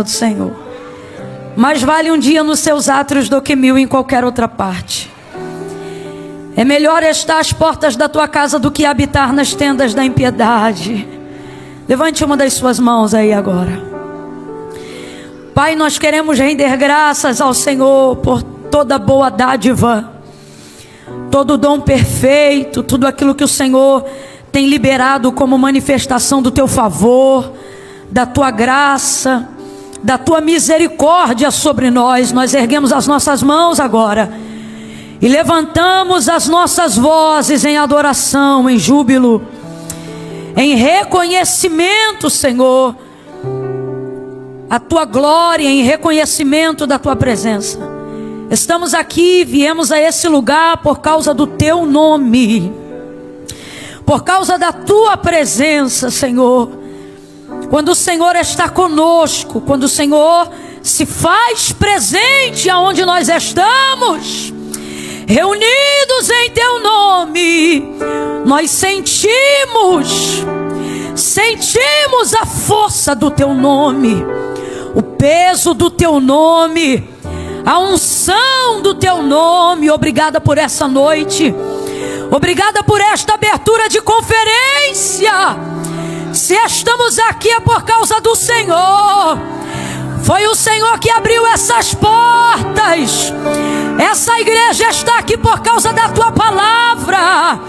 do Senhor. Mais vale um dia nos seus átrios do que 1000 em qualquer outra parte. É melhor estar às portas da tua casa do que habitar nas tendas da impiedade. Levante uma das suas mãos aí agora. Pai, nós queremos render graças ao Senhor por toda boa dádiva, todo dom perfeito, tudo aquilo que o Senhor tem liberado como manifestação do teu favor, da tua graça, da tua misericórdia sobre nós. Nós erguemos as nossas mãos agora e levantamos as nossas vozes em adoração, em júbilo, em reconhecimento, Senhor, a tua glória, em reconhecimento da tua presença. Estamos aqui, viemos a esse lugar por causa do teu nome, por causa da tua presença, Senhor. Quando o Senhor está conosco, quando o Senhor se faz presente aonde nós estamos, reunidos em teu nome, nós sentimos a força do teu nome, o peso do teu nome, a unção do teu nome. Obrigada por essa noite, obrigada por esta abertura de conferência. Se estamos aqui é por causa do Senhor. Foi o Senhor que abriu essas portas. Essa igreja está aqui por causa da tua palavra.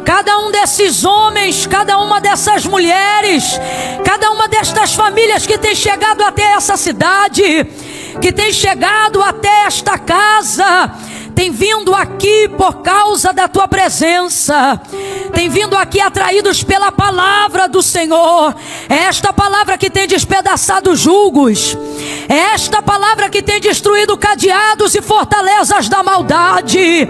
Cada um desses homens, cada uma dessas mulheres, cada uma destas famílias que tem chegado até essa cidade, que tem chegado até esta casa, tem vindo aqui por causa da tua presença, tem vindo aqui atraídos pela palavra do Senhor. É esta palavra que tem despedaçado julgos, é esta palavra que tem destruído cadeados e fortalezas da maldade.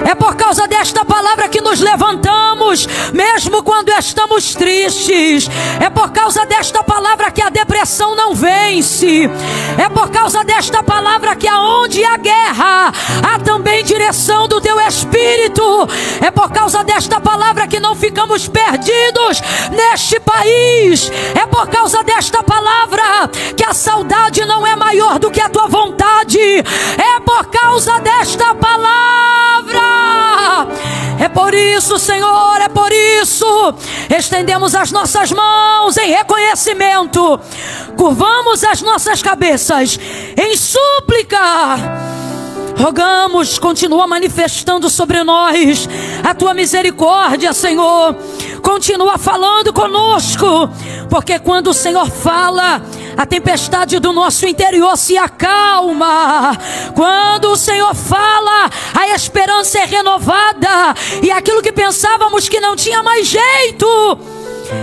É por causa desta palavra que nos levantamos, mesmo quando estamos tristes. É por causa desta palavra que a depressão não vence. É por causa desta palavra que aonde há guerra, há também direção do teu Espírito. É por causa desta palavra que não ficamos perdidos neste país. É por causa desta palavra que a saudade não é maior do que a tua vontade. É por causa desta palavra. É por isso, Senhor, é por isso. Estendemos as nossas mãos em reconhecimento, curvamos as nossas cabeças em súplica. Rogamos, continua manifestando sobre nós a tua misericórdia, Senhor. Continua falando conosco, porque quando o Senhor fala, a tempestade do nosso interior se acalma. Quando o Senhor fala, a esperança é renovada, e aquilo que pensávamos que não tinha mais jeito,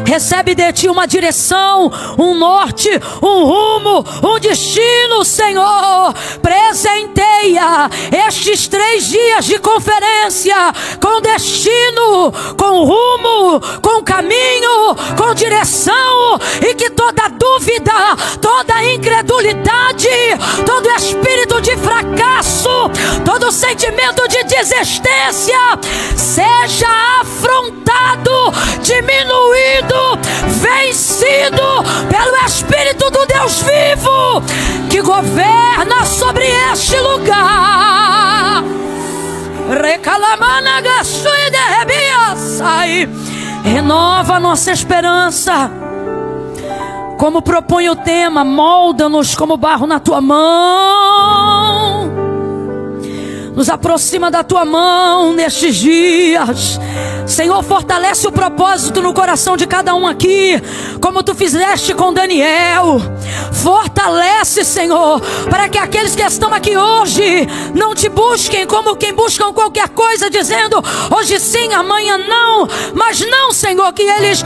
recebe de ti uma direção, um norte, um rumo, um destino, Senhor. Presenteia estes 3 dias de conferência com destino, com rumo, com caminho, com direção, e que toda dúvida, toda incredulidade, todo espírito de fracasso, todo sentimento de desistência seja afrontado, diminuído, vencido pelo Espírito do Deus vivo que governa sobre este lugar. Renova a nossa esperança, como propõe o tema. Molda-nos como barro na tua mão. Nos aproxima da tua mão nestes dias, Senhor. Fortalece o propósito no coração de cada um aqui, como tu fizeste com Daniel. Fortalece, Senhor, para que aqueles que estão aqui hoje não te busquem como quem buscam qualquer coisa, dizendo hoje sim, amanhã não. Mas não, Senhor, que eles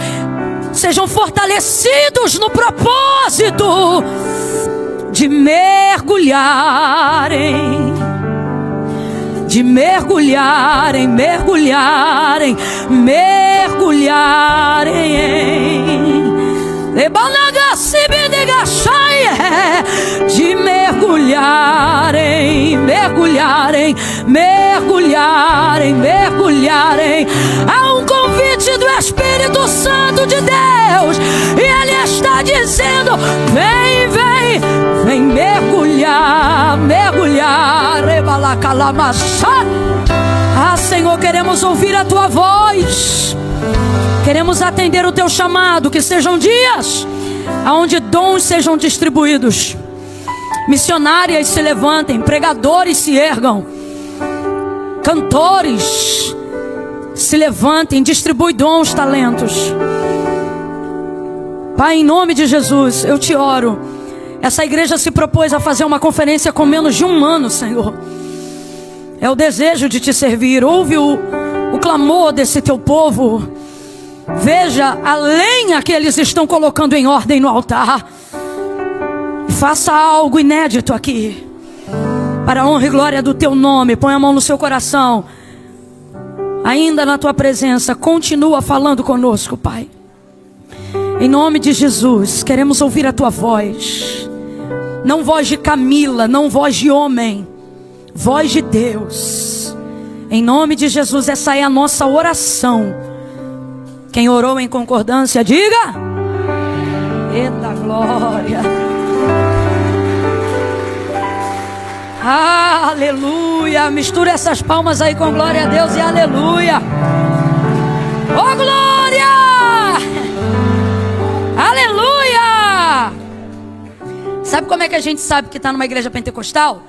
sejam fortalecidos no propósito de mergulharem, mergulharem de mergulharem, mergulharem, mergulharem. Há um convite do Espírito Santo de Deus, e Ele está dizendo: vem, vem, vem mergulhar, mergulhar. Ah, Senhor, queremos ouvir a Tua voz, queremos atender o Teu chamado. Que sejam dias onde dons sejam distribuídos, missionárias se levantem, pregadores se ergam, cantores se levantem, distribui dons, talentos. Pai, em nome de Jesus, eu te oro. Essa igreja se propôs a fazer uma conferência com menos de um ano, Senhor. É o desejo de te servir. Ouve o clamor desse teu povo. Veja a lenha que eles estão colocando em ordem no altar. E faça algo inédito aqui, para a honra e glória do teu nome. Põe a mão no seu coração. Ainda na tua presença, continua falando conosco, Pai. Em nome de Jesus, queremos ouvir a tua voz. Não voz de Camila, não voz de homem, voz de Deus. Em nome de Jesus, essa é a nossa oração. Quem orou em concordância, diga: eita glória. Aleluia. Mistura essas palmas aí com glória a Deus e aleluia. Oh glória! Aleluia! Sabe como é que a gente sabe que está numa igreja pentecostal?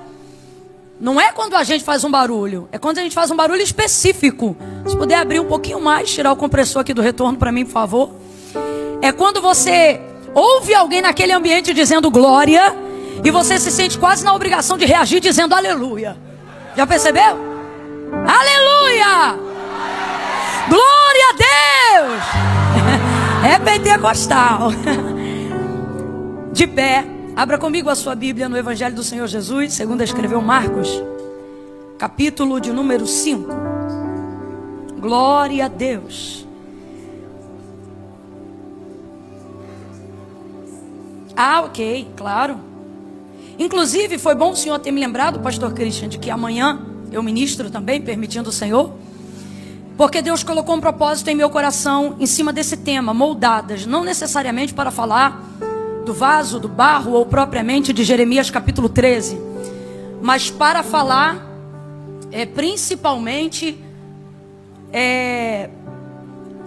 Não é quando a gente faz um barulho, é quando a gente faz um barulho específico. Se puder abrir um pouquinho mais, tirar o compressor aqui do retorno para mim, por favor. É quando você ouve alguém naquele ambiente dizendo glória, e você se sente quase na obrigação de reagir dizendo aleluia. Já percebeu? Aleluia! Glória a Deus! É pentecostal. De pé, abra comigo a sua Bíblia no Evangelho do Senhor Jesus, segundo escreveu Marcos, capítulo de número 5. Glória a Deus. Ah, ok, claro. Inclusive, foi bom o senhor ter me lembrado, pastor Christian, de que amanhã eu ministro também, permitindo o Senhor. Porque Deus colocou um propósito em meu coração em cima desse tema, moldadas. Não necessariamente para falar do vaso, do barro, ou propriamente de Jeremias capítulo 13. Mas para falar, principalmente,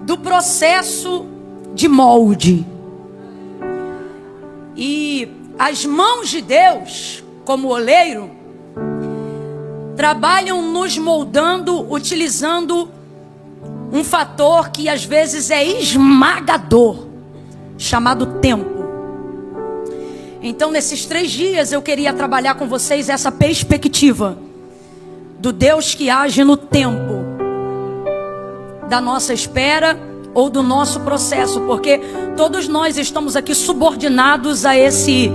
do processo de molde. E as mãos de Deus, como oleiro, trabalham nos moldando, utilizando um fator que às vezes é esmagador, chamado tempo. Então nesses 3 dias eu queria trabalhar com vocês essa perspectiva do Deus que age no tempo da nossa espera ou do nosso processo, porque todos nós estamos aqui subordinados a esse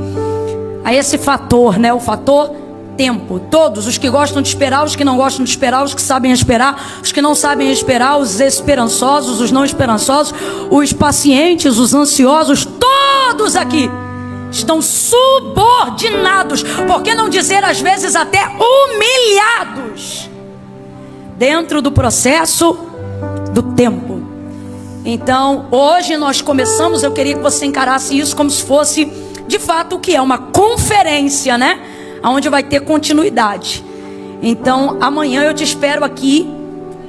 fator, né? O fator tempo. Todos, os que gostam de esperar, os que não gostam de esperar, os que sabem esperar, os que não sabem esperar, os esperançosos, os não esperançosos, os pacientes, os ansiosos, todos aqui estão subordinados, por que não dizer às vezes até humilhados, dentro do processo do tempo. Então, hoje nós começamos, eu queria que você encarasse isso como se fosse, de fato, o que é uma conferência, né? Onde vai ter continuidade. Então, amanhã eu te espero aqui,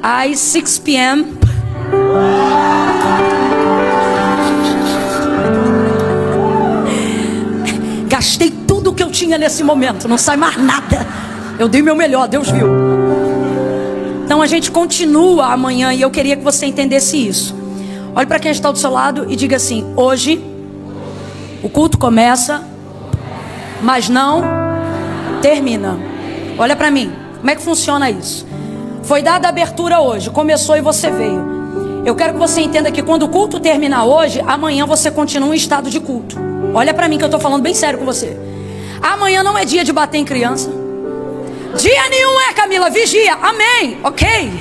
às 6 p.m. Gastei tudo que eu tinha nesse momento, não sai mais nada. Eu dei meu melhor, Deus viu. Então a gente continua amanhã e eu queria que você entendesse isso. Olhe para quem está do seu lado e diga assim: hoje o culto começa, mas não termina. Olha para mim, como é que funciona isso? Foi dada a abertura hoje, começou e você veio. Eu quero que você entenda que quando o culto terminar hoje, amanhã você continua em estado de culto. Olha para mim que eu estou falando bem sério com você. Amanhã não é dia de bater em criança. Dia nenhum é, Camila, vigia, amém, ok.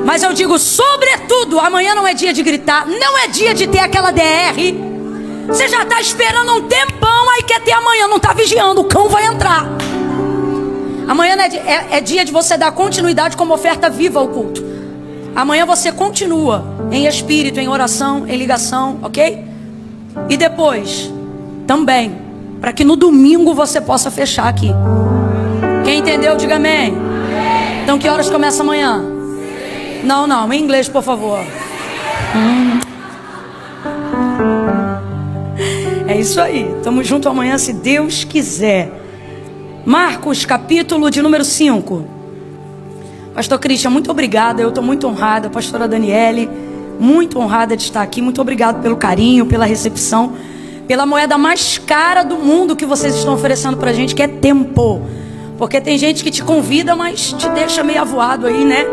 Mas eu digo, sobretudo, amanhã não é dia de gritar, não é dia de ter aquela DR. Você já está esperando um tempão, aí quer ter amanhã, não está vigiando, o cão vai entrar. Amanhã é dia de você dar continuidade como oferta viva ao culto. Amanhã você continua em espírito, em oração, em ligação, ok? E depois, também, para que no domingo você possa fechar aqui. Quem entendeu, diga amém. Então que horas começa amanhã? Não, em inglês, por favor. É isso aí, estamos juntos amanhã, se Deus quiser. Marcos, capítulo de número 5. Pastor Christian, muito obrigada, eu estou muito honrada. Pastora Daniele, muito honrada de estar aqui. Muito obrigado pelo carinho, pela recepção, pela moeda mais cara do mundo que vocês estão oferecendo para a gente, que é tempo. Porque tem gente que te convida, mas te deixa meio avoado aí, né?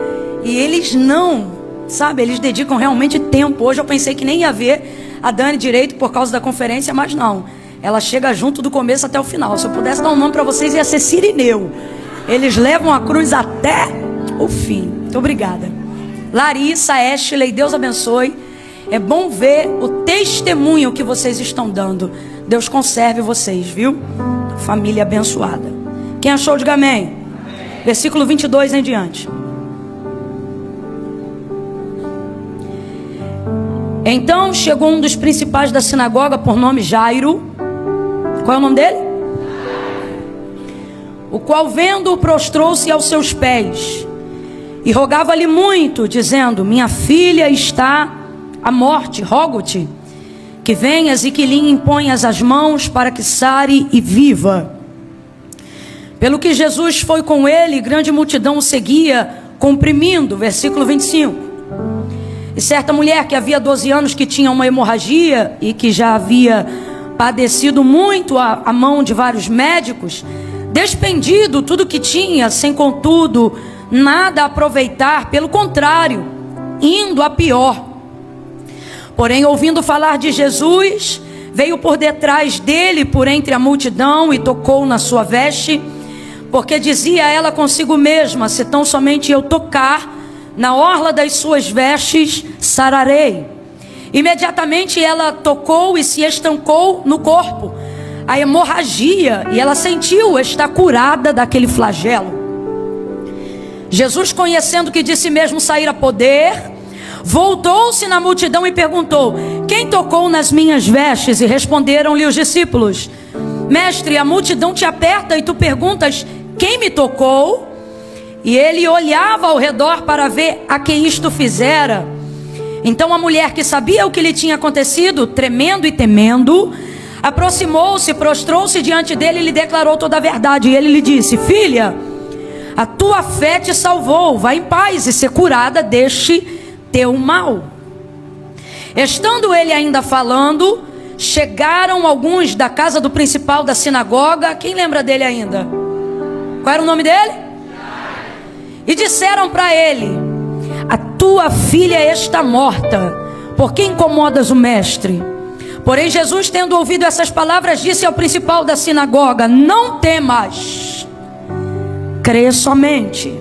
E eles não, sabe, eles dedicam realmente tempo. Hoje eu pensei que nem ia ver a Dani direito por causa da conferência, mas não. Ela chega junto do começo até o final. Se eu pudesse dar um nome para vocês, ia ser Cirineu. Eles levam a cruz até o fim. Muito obrigada. Larissa, Ashley, Deus abençoe. É bom ver o testemunho que vocês estão dando. Deus conserve vocês, viu? Família abençoada. Quem achou, diga amém. Amém. Versículo 22 em diante. Então chegou um dos principais da sinagoga, por nome Jairo. Qual é o nome dele? O qual, vendo-o, prostrou-se aos seus pés e rogava-lhe muito, dizendo: minha filha está à morte, rogo-te que venhas e que lhe imponhas as mãos para que sare e viva. Pelo que Jesus foi com ele, grande multidão o seguia, comprimindo. Versículo 25. E certa mulher que havia 12 anos, que tinha uma hemorragia e que já havia padecido muito a mão de vários médicos, despendido tudo que tinha, sem contudo nada aproveitar, pelo contrário, indo a pior. Porém, ouvindo falar de Jesus, veio por detrás dele, por entre a multidão, e tocou na sua veste, porque dizia ela consigo mesma: se tão somente eu tocar na orla das suas vestes, sararei. Imediatamente ela tocou e se estancou no corpo a hemorragia, e ela sentiu estar curada daquele flagelo. Jesus, conhecendo que de si mesmo saíra poder, voltou-se na multidão e perguntou: quem tocou nas minhas vestes? E responderam-lhe os discípulos: mestre, a multidão te aperta e tu perguntas: quem me tocou? E ele olhava ao redor para ver a quem isto fizera. Então a mulher, que sabia o que lhe tinha acontecido, tremendo e temendo, aproximou-se, prostrou-se diante dele e lhe declarou toda a verdade. E ele lhe disse: filha, a tua fé te salvou, vai em paz e ser curada deste teu mal. Estando ele ainda falando, chegaram alguns da casa do principal da sinagoga. Quem lembra dele ainda? Qual era o nome dele? E disseram para ele: a tua filha está morta, por que incomodas o mestre? Porém Jesus, tendo ouvido essas palavras, disse ao principal da sinagoga: não temas, crê somente.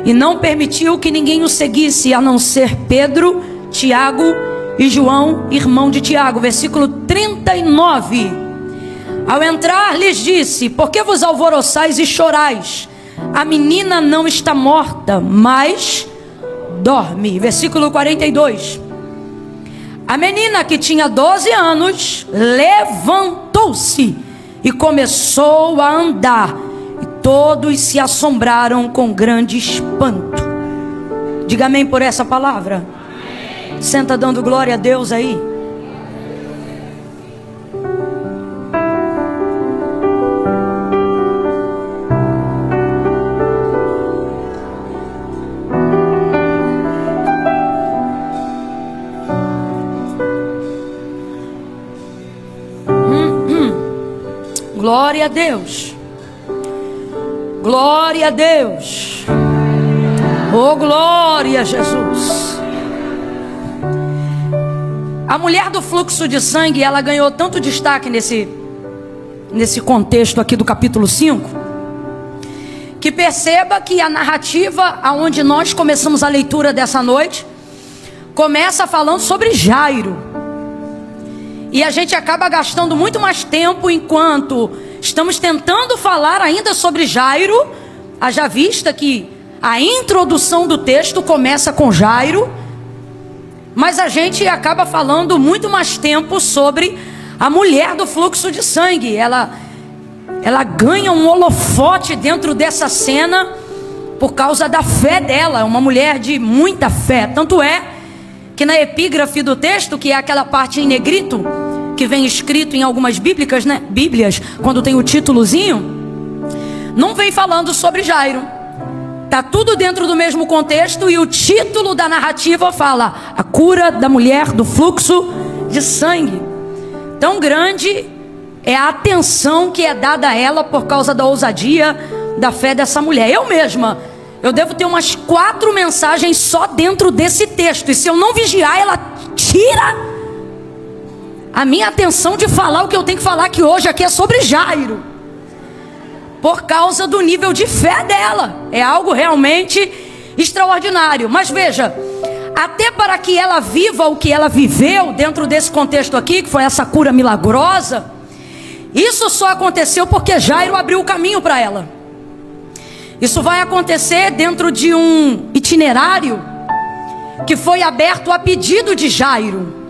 E não permitiu que ninguém o seguisse, a não ser Pedro, Tiago e João, irmão de Tiago. Versículo 39. Ao entrar lhes disse: por que vos alvoroçais e chorais? A menina não está morta, mas dorme. Versículo 42. A menina, que tinha 12 anos, levantou-se e começou a andar, e todos se assombraram com grande espanto. Diga amém por essa palavra. Amém. Senta dando glória a Deus aí. Glória a Deus. Glória a Deus. Oh, glória a Jesus. A mulher do fluxo de sangue, ela ganhou tanto destaque nesse contexto aqui do capítulo 5, que perceba que a narrativa aonde nós começamos a leitura dessa noite começa falando sobre Jairo. E a gente acaba gastando muito mais tempo enquanto Estamos tentando falar ainda sobre Jairo, haja vista que a introdução do texto começa com Jairo, mas a gente acaba falando muito mais tempo sobre a mulher do fluxo de sangue. Ela ganha um holofote dentro dessa cena por causa da fé dela. É uma mulher de muita fé. Tanto é que na epígrafe do texto, que é aquela parte em negrito, que vem escrito em algumas bíblias, né? Bíblias, quando tem o títulozinho, não vem falando sobre Jairo. Tá tudo dentro do mesmo contexto e o título da narrativa fala: a cura da mulher do fluxo de sangue. Tão grande é a atenção que é dada a ela por causa da ousadia da fé dessa mulher. Eu devo ter umas 4 mensagens só dentro desse texto, e se eu não vigiar, ela tira a minha atenção de falar o que eu tenho que falar, que hoje aqui é sobre Jairo, por causa do nível de fé dela. É algo realmente extraordinário. Mas veja, até para que ela viva o que ela viveu dentro desse contexto aqui, que foi essa cura milagrosa, isso só aconteceu porque Jairo abriu o caminho para ela. Isso vai acontecer dentro de um itinerário que foi aberto a pedido de Jairo.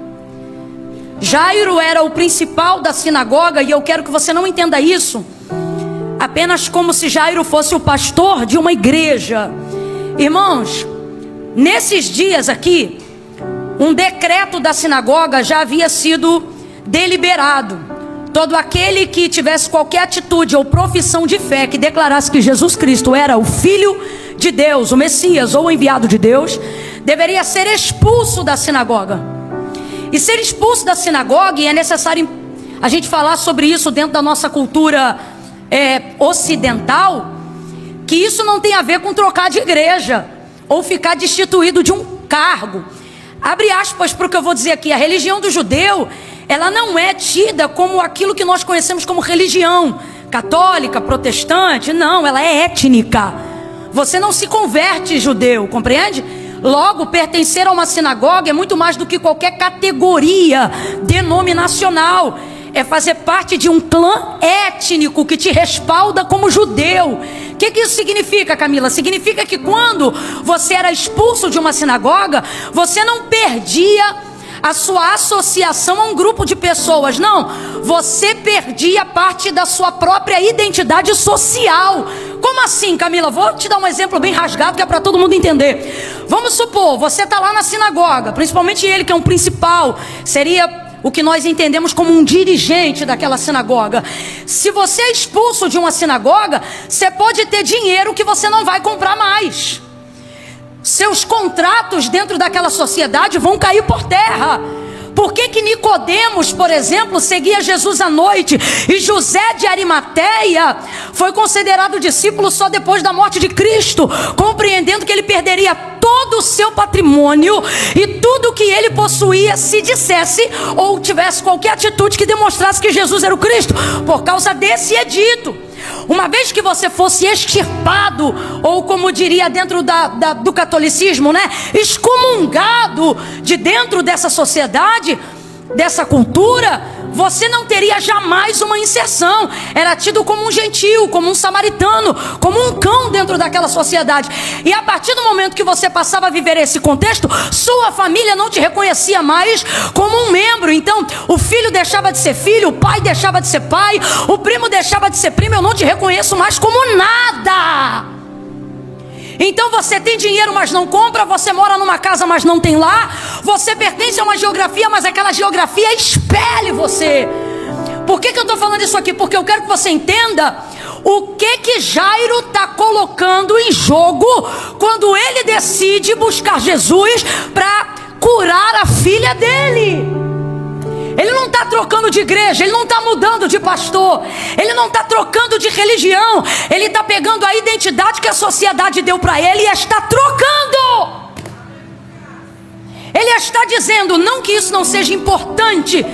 Jairo era o principal da sinagoga, e eu quero que você não entenda isso apenas como se Jairo fosse o pastor de uma igreja. Irmãos, nesses dias aqui, um decreto da sinagoga já havia sido deliberado. Todo aquele que tivesse qualquer atitude ou profissão de fé que declarasse que Jesus Cristo era o Filho de Deus, o Messias ou o enviado de Deus, deveria ser expulso da sinagoga. E ser expulso da sinagoga, e é necessário a gente falar sobre isso dentro da nossa cultura ocidental, que isso não tem a ver com trocar de igreja ou ficar destituído de um cargo. Abre aspas para o que eu vou dizer aqui. A religião do judeu, ela não é tida como aquilo que nós conhecemos como religião católica, protestante. Não, ela é étnica. Você não se converte judeu, compreende? Logo, pertencer a uma sinagoga é muito mais do que qualquer categoria denominacional. É fazer parte de um clã étnico que te respalda como judeu. O que isso significa, Camila? Significa que quando você era expulso de uma sinagoga, você não perdia a sua associação a um grupo de pessoas. Não, você perdia parte da sua própria identidade social. Como assim, Camila? Vou te dar um exemplo bem rasgado que é para todo mundo entender. Vamos supor, você está lá na sinagoga, principalmente ele que é um principal, seria o que nós entendemos como um dirigente daquela sinagoga. Se você é expulso de uma sinagoga, você pode ter dinheiro que você não vai comprar mais. Seus contratos dentro daquela sociedade vão cair por terra. Por que Nicodemos, por exemplo, seguia Jesus à noite e José de Arimateia foi considerado discípulo só depois da morte de Cristo, compreendendo que ele perderia todo o seu patrimônio e tudo que ele possuía se dissesse ou tivesse qualquer atitude que demonstrasse que Jesus era o Cristo, por causa desse edito. Uma vez que você fosse extirpado, ou como diria dentro do catolicismo, né, excomungado de dentro dessa sociedade, dessa cultura, você não teria jamais uma inserção. Era tido como um gentio, como um samaritano, como um cão dentro daquela sociedade. E a partir do momento que você passava a viver esse contexto, sua família não te reconhecia mais como um membro. Então o filho deixava de ser filho, o pai deixava de ser pai, o primo deixava de ser primo. Eu não te reconheço mais como nada. Então você tem dinheiro, mas não compra. Você mora numa casa, mas não tem lá. Você pertence a uma geografia, mas aquela geografia expele você. Por que eu estou falando isso aqui? Porque eu quero que você entenda o que Jairo está colocando em jogo quando ele decide buscar Jesus para curar a filha dele. Ele não está trocando de igreja, ele não está mudando de pastor, ele não está trocando de religião. Ele está pegando a identidade que a sociedade deu para ele e está trocando. Ele está dizendo, não que isso não seja importante,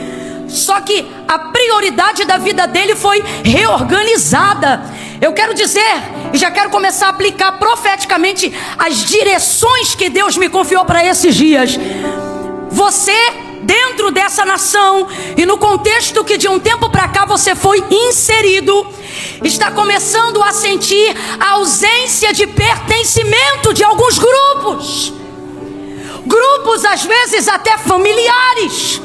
só que a prioridade da vida dele foi reorganizada. Eu quero dizer, e já quero começar a aplicar profeticamente as direções que Deus me confiou para esses dias. Você, dentro dessa nação e no contexto que de um tempo para cá você foi inserido, está começando a sentir a ausência de pertencimento de alguns grupos. Grupos às vezes até familiares.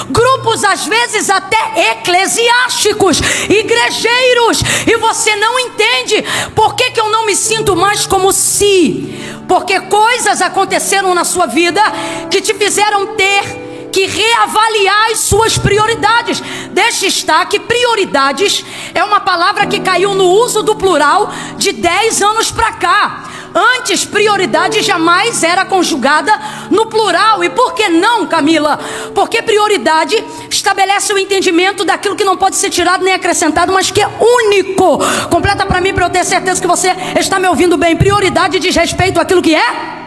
Grupos às vezes até eclesiásticos, igrejeiros. E você não entende por que eu não me sinto mais como se. Porque coisas aconteceram na sua vida que te fizeram ter que reavaliar as suas prioridades. Deixe estar que prioridades é uma palavra que caiu no uso do plural de 10 anos para cá. Antes, prioridade jamais era conjugada no plural. E por que não, Camila? Porque prioridade estabelece o entendimento daquilo que não pode ser tirado nem acrescentado, mas que é único. Completa para mim, para eu ter certeza que você está me ouvindo bem. Prioridade diz respeito àquilo que é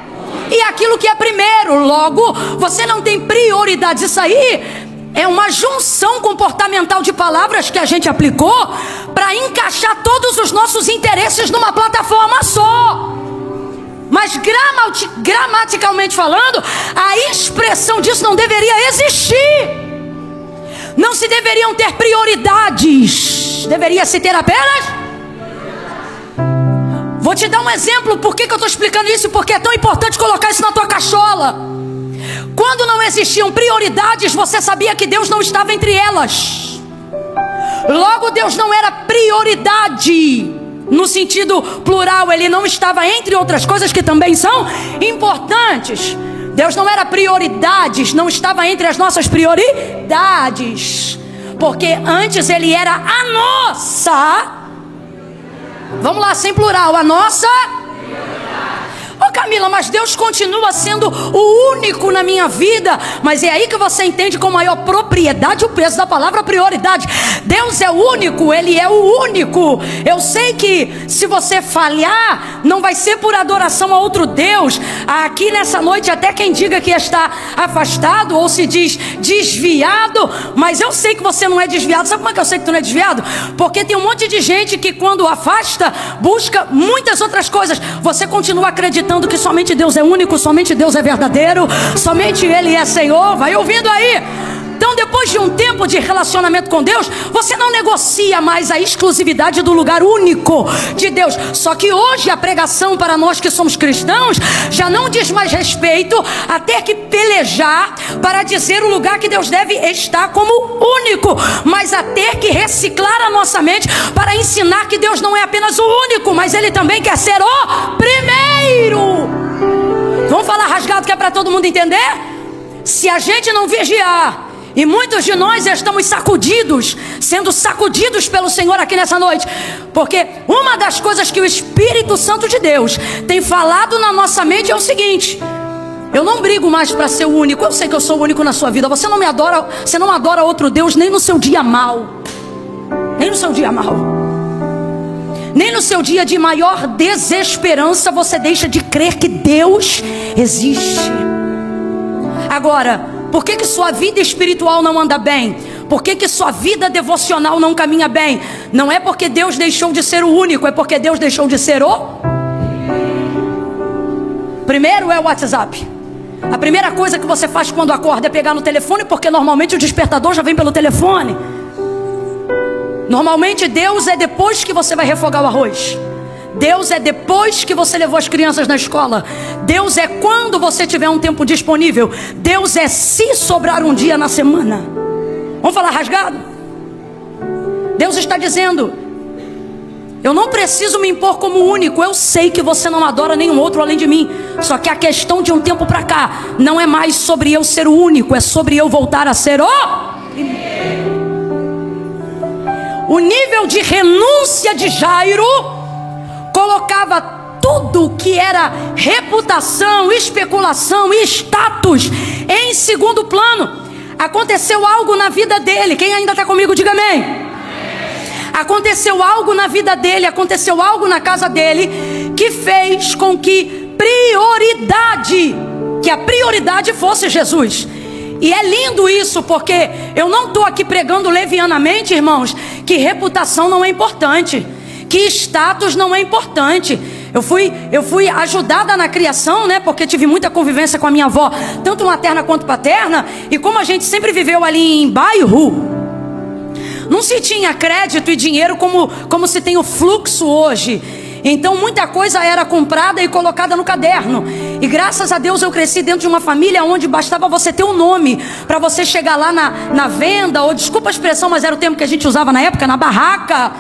e aquilo que é primeiro. Logo, você não tem prioridades. Isso aí é uma junção comportamental de palavras que a gente aplicou para encaixar todos os nossos interesses numa plataforma só. Mas gramaticalmente falando, a expressão disso não deveria existir. Não se deveriam ter prioridades. Deveria se ter apenas. Vou te dar um exemplo. Por que eu estou explicando isso? Porque é tão importante colocar isso na tua cachola. Quando não existiam prioridades, você sabia que Deus não estava entre elas. Logo, Deus não era prioridade no sentido plural. Ele não estava entre outras coisas que também são importantes. Deus não era prioridades, não estava entre as nossas prioridades. Porque antes Ele era a nossa. Vamos lá, sem plural, a nossa. Ô Camila, mas Deus continua sendo o único na minha vida. Mas é aí que você entende com maior propriedade o peso da palavra prioridade. Deus é o único, Ele é o único. Eu sei que se você falhar, não vai ser por adoração a outro Deus. Aqui nessa noite até quem diga que está afastado ou se diz desviado. Mas eu sei que você não é desviado. Sabe como é que eu sei que tu não é desviado? Porque tem um monte de gente que quando afasta, busca muitas outras coisas. Você continua acreditando que somente Deus é único, somente Deus é verdadeiro, somente Ele é Senhor. Vai ouvindo aí? Então, depois de um tempo de relacionamento com Deus, você não negocia mais a exclusividade do lugar único de Deus. Só que hoje a pregação para nós que somos cristãos já não diz mais respeito a ter que pelejar para dizer o lugar que Deus deve estar como único, mas a ter que reciclar a nossa mente para ensinar que Deus não é apenas o único, mas Ele também quer ser o primeiro. Vamos falar rasgado que é para todo mundo entender? Se a gente não vigiar, e muitos de nós estamos sacudidos, sendo sacudidos pelo Senhor aqui nessa noite, porque uma das coisas que o Espírito Santo de Deus tem falado na nossa mente é o seguinte: eu não brigo mais para ser o único. Eu sei que eu sou o único na sua vida. Você não me adora, você não adora outro Deus nem no seu dia mau. Nem no seu dia mau. Nem no seu dia de maior desesperança você deixa de crer que Deus existe. Agora, por que sua vida espiritual não anda bem? Por que sua vida devocional não caminha bem? Não é porque Deus deixou de ser o único, é porque Deus deixou de ser o primeiro. É o WhatsApp. A primeira coisa que você faz quando acorda é pegar no telefone, porque normalmente o despertador já vem pelo telefone. Normalmente Deus é depois que você vai refogar o arroz. Deus é depois que você levou as crianças na escola. Deus é quando você tiver um tempo disponível. Deus é se sobrar um dia na semana. Vamos falar rasgado? Deus está dizendo: eu não preciso me impor como único. Eu sei que você não adora nenhum outro além de mim. Só que a questão de um tempo para cá não é mais sobre eu ser o único, é sobre eu voltar a ser o primeiro. O nível de renúncia de Jairo colocava tudo que era reputação, especulação e status em segundo plano. Aconteceu algo na vida dele. Quem ainda está comigo, diga amém. Aconteceu algo na vida dele, aconteceu algo na casa dele que fez com que a prioridade fosse Jesus. E é lindo isso, porque eu não estou aqui pregando levianamente, irmãos, que reputação não é importante, que status não é importante. Eu fui ajudada na criação, né? Porque tive muita convivência com a minha avó, tanto materna quanto paterna. E como a gente sempre viveu ali em bairro, não se tinha crédito e dinheiro como se tem o fluxo hoje. Então muita coisa era comprada e colocada no caderno. E graças a Deus eu cresci dentro de uma família onde bastava você ter um nome para você chegar lá na venda, ou desculpa a expressão, mas era o termo que a gente usava na época, na barraca.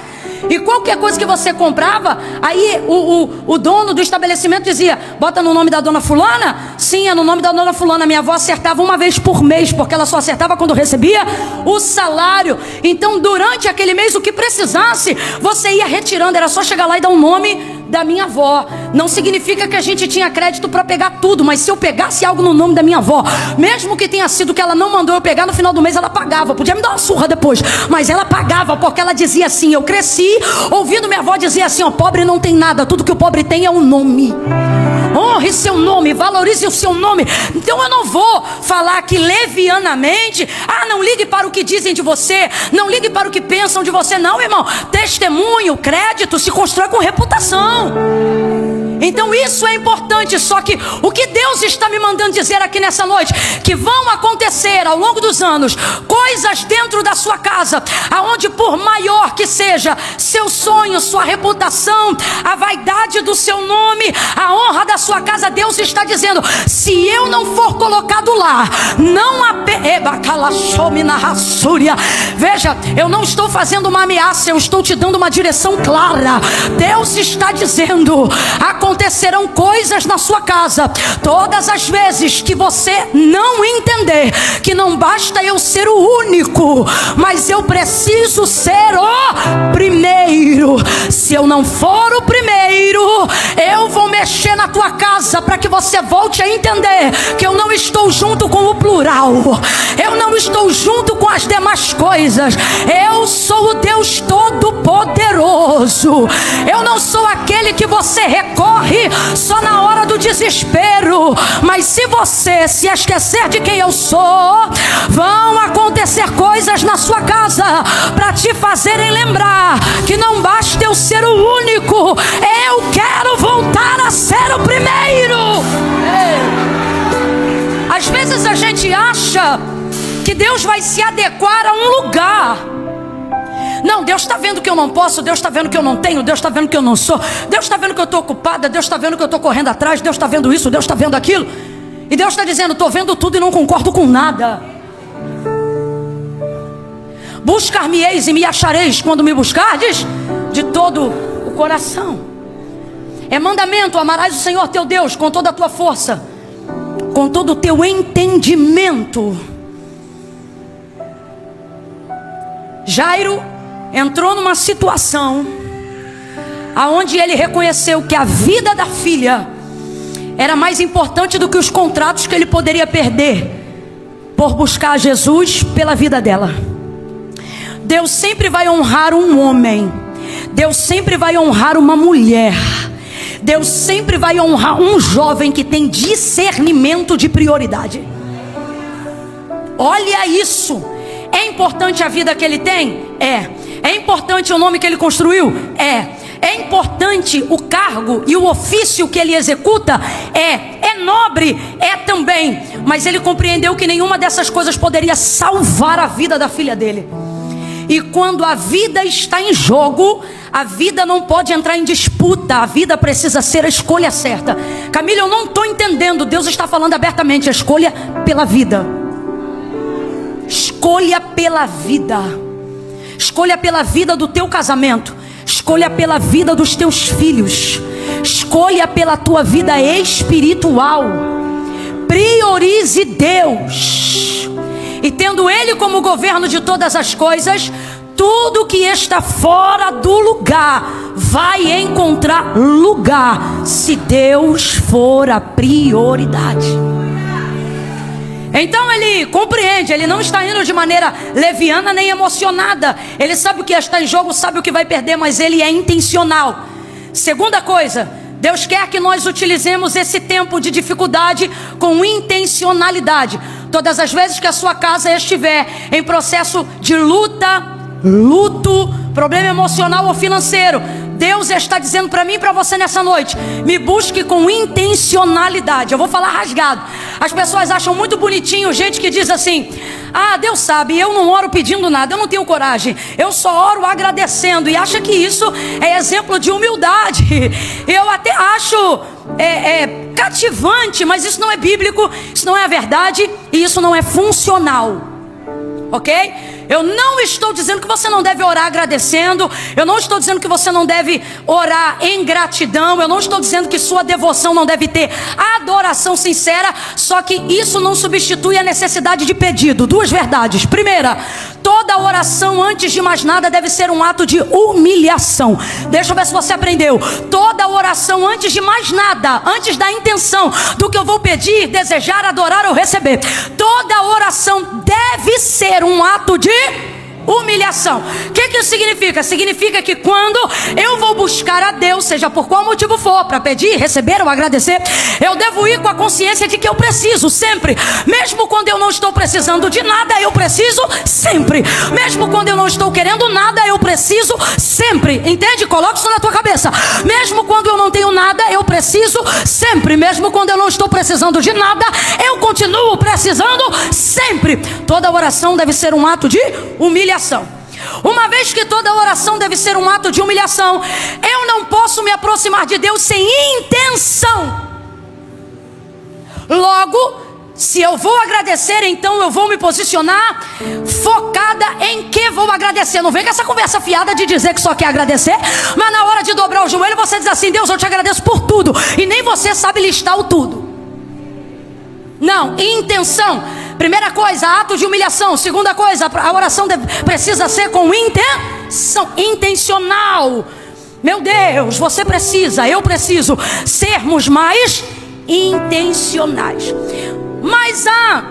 E qualquer coisa que você comprava, aí o dono do estabelecimento dizia: bota no nome da dona fulana? Sim, é no nome da dona fulana. Minha avó acertava uma vez por mês, porque ela só acertava quando recebia o salário. Então durante aquele mês, o que precisasse, você ia retirando. Era só chegar lá e dar o nome da minha avó. Não significa que a gente tinha crédito para pegar tudo, mas se eu pegasse algo no nome da minha avó, mesmo que tenha sido que ela não mandou eu pegar, no final do mês ela pagava. Podia me dar uma surra depois, mas ela pagava, porque ela dizia assim. Eu cresci ouvindo minha avó dizer assim: ó, pobre não tem nada, tudo que o pobre tem é um nome. Honre seu nome, valorize o seu nome. Então eu não vou falar aqui levianamente: ah, não ligue para o que dizem de você, não ligue para o que pensam de você. Não, irmão, testemunho, crédito se constrói com reputação. Então isso é importante. Só que o que Deus está me mandando dizer aqui nessa noite, que vão acontecer ao longo dos anos coisas dentro da sua casa, aonde por maior que seja seu sonho, sua reputação, a vaidade do seu nome, a honra da sua casa, Deus está dizendo: se eu não for colocado lá, não veja, eu não estou fazendo uma ameaça, eu estou te dando uma direção clara. Deus está dizendo: acontecerão coisas na sua casa todas as vezes que você não entender que não basta eu ser o único, mas eu preciso ser o primeiro. Se eu não for o primeiro, eu vou mexer na tua casa para que você volte a entender que eu não estou junto com o plural, eu não estou junto com as demais coisas. Eu sou o Deus Todo-Poderoso. Eu não sou aquele que você recorre só na hora do desespero, mas se você se esquecer de quem eu sou, vão acontecer coisas na sua casa para te fazerem lembrar que não basta eu ser o único, eu quero voltar a ser o primeiro. Às vezes a gente acha que Deus vai se adequar a um lugar. Não, Deus está vendo que eu não posso, Deus está vendo que eu não tenho, Deus está vendo que eu não sou, Deus está vendo que eu estou ocupada, Deus está vendo que eu estou correndo atrás, Deus está vendo isso, Deus está vendo aquilo. E Deus está dizendo: estou vendo tudo e não concordo com nada. Buscar-me-eis e me achareis quando me buscardes de todo o coração. É mandamento: amarás o Senhor teu Deus com toda a tua força, com todo o teu entendimento. Jairo entrou numa situação aonde ele reconheceu que a vida da filha era mais importante do que os contratos que ele poderia perder por buscar Jesus pela vida dela. Deus sempre vai honrar um homem, Deus sempre vai honrar uma mulher, Deus sempre vai honrar um jovem que tem discernimento de prioridade. Olha isso. É importante a vida que ele tem? É importante o nome que ele construiu? É importante o cargo e o ofício que ele executa? É nobre? É também. Mas ele compreendeu que nenhuma dessas coisas poderia salvar a vida da filha dele. E quando a vida está em jogo, a vida não pode entrar em disputa. A vida precisa ser a escolha certa. Camila, eu não estou entendendo. Deus está falando abertamente: a escolha pela vida. Escolha pela vida. Escolha pela vida do teu casamento. Escolha pela vida dos teus filhos. Escolha pela tua vida espiritual. Priorize Deus. E tendo Ele como governo de todas as coisas, tudo que está fora do lugar vai encontrar lugar, se Deus for a prioridade. Então ele compreende, ele não está indo de maneira leviana nem emocionada. Ele sabe o que está em jogo, sabe o que vai perder, mas ele é intencional. Segunda coisa, Deus quer que nós utilizemos esse tempo de dificuldade com intencionalidade. Todas as vezes que a sua casa estiver em processo de luto, problema emocional ou financeiro, Deus está dizendo para mim e para você nessa noite: me busque com intencionalidade. Eu vou falar rasgado. As pessoas acham muito bonitinho gente que diz assim: ah, Deus sabe, eu não oro pedindo nada, eu não tenho coragem, eu só oro agradecendo. E acha que isso é exemplo de humildade. Eu até acho cativante, mas isso não é bíblico, isso não é a verdade e isso não é funcional. Ok? Eu não estou dizendo que você não deve orar agradecendo. Eu não estou dizendo que você não deve orar em gratidão. Eu não estou dizendo que sua devoção não deve ter adoração sincera. Só que isso não substitui a necessidade de pedido. Duas verdades. Primeira, toda oração antes de mais nada deve ser um ato de humilhação. Deixa eu ver se você aprendeu. Toda oração antes de mais nada, antes da intenção do que eu vou pedir, desejar, adorar ou receber, toda oração deve ser um ato de humilhação. O que isso significa? Significa que quando eu vou buscar a Deus, seja por qual motivo for, para pedir, receber ou agradecer, eu devo ir com a consciência de que eu preciso sempre. Mesmo quando eu não estou precisando de nada, eu preciso sempre. Mesmo quando eu não estou querendo nada, eu preciso sempre. Entende? Coloca isso na tua cabeça. Mesmo quando eu não tenho nada, eu preciso sempre. Mesmo quando eu não estou precisando de nada, eu continuo precisando sempre. Toda oração deve ser um ato de humilhação. Uma vez que toda oração deve ser um ato de humilhação, eu não posso me aproximar de Deus sem intenção. Logo, se eu vou agradecer, então eu vou me posicionar focada em que vou agradecer. Não vem com essa conversa fiada de dizer que só quer agradecer, mas na hora de dobrar o joelho você diz assim: Deus, eu te agradeço por tudo, e nem você sabe listar o tudo. Não, intenção. Primeira coisa, ato de humilhação. Segunda coisa, a oração precisa ser com intenção, intencional. Meu Deus, você precisa, eu preciso sermos mais intencionais. Mas há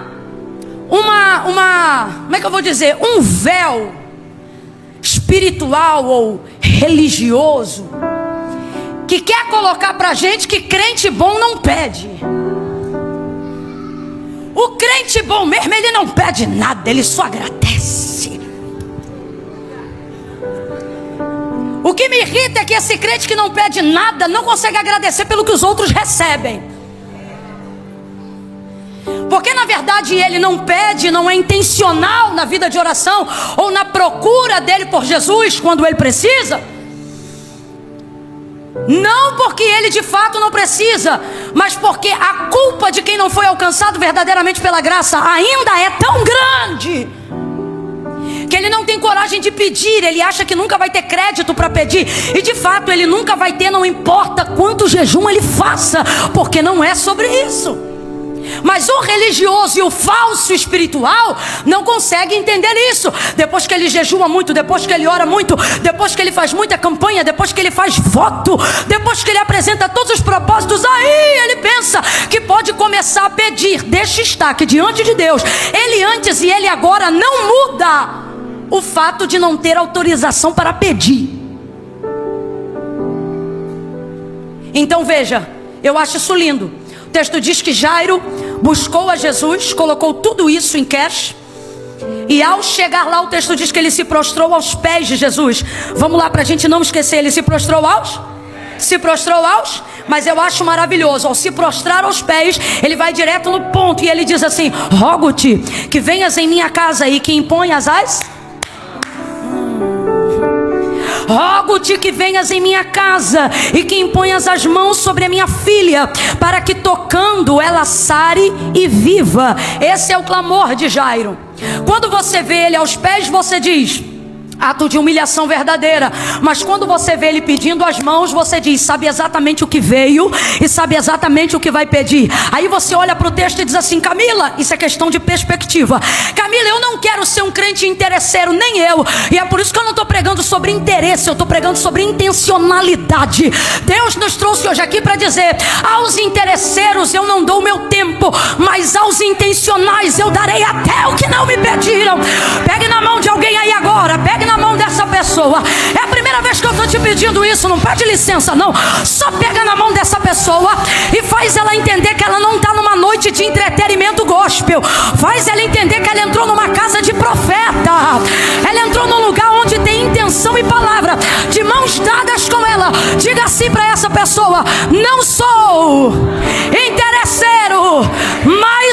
como é que eu vou dizer? Um véu espiritual ou religioso que quer colocar pra gente que crente bom não pede. O crente bom mesmo, ele não pede nada, ele só agradece. O que me irrita é que esse crente que não pede nada não consegue agradecer pelo que os outros recebem. Porque na verdade ele não pede, não é intencional na vida de oração ou na procura dele por Jesus quando ele precisa. Não porque ele de fato não precisa, mas porque a culpa de quem não foi alcançado verdadeiramente pela graça ainda é tão grande que ele não tem coragem de pedir. Ele acha que nunca vai ter crédito para pedir, e de fato ele nunca vai ter, não importa quanto jejum ele faça, porque não é sobre isso. Mas o religioso e o falso espiritual não conseguem entender isso. Depois que ele jejua muito, depois que ele ora muito, depois que ele faz muita campanha, depois que ele faz voto, depois que ele apresenta todos os propósitos, aí ele pensa que pode começar a pedir. Deixa estar que diante de Deus, ele antes e ele agora não muda o fato de não ter autorização para pedir. Então veja, eu acho isso lindo. O texto diz que Jairo buscou a Jesus, colocou tudo isso em cash, e ao chegar lá o texto diz que ele se prostrou aos pés de Jesus. Vamos lá para a gente não esquecer, ele se prostrou aos? Mas eu acho maravilhoso, ao se prostrar aos pés, ele vai direto no ponto e ele diz assim: rogo-te que venhas em minha casa e que imponhas rogo-te que venhas em minha casa e que imponhas as mãos sobre a minha filha, para que tocando ela sare e viva. Esse é o clamor de Jairo. Quando você vê ele aos pés, você diz: ato de humilhação verdadeira. Mas quando você vê ele pedindo as mãos, você diz: sabe exatamente o que veio e sabe exatamente o que vai pedir. Aí você olha para o texto e diz assim: Camila, isso é questão de perspectiva. Camila, eu não quero ser um crente interesseiro, nem eu. E é por isso que eu não estou pregando sobre interesse, eu estou pregando sobre intencionalidade. Deus nos trouxe hoje aqui para dizer: aos interesseiros eu não dou o meu tempo, mas aos intencionais eu darei até o que não me pediram. Pegue na mão de alguém aí agora, pegue na mão dessa pessoa. É a primeira vez que eu estou te pedindo isso, não pede licença não. Só pega na mão dessa pessoa e faz ela entender que ela não está numa noite de entretenimento gospel. Faz ela entender que ela entrou numa casa de profeta. Ela entrou num lugar onde tem intenção e palavra. De mãos dadas com ela, diga assim para essa pessoa: não sou interesseiro, mas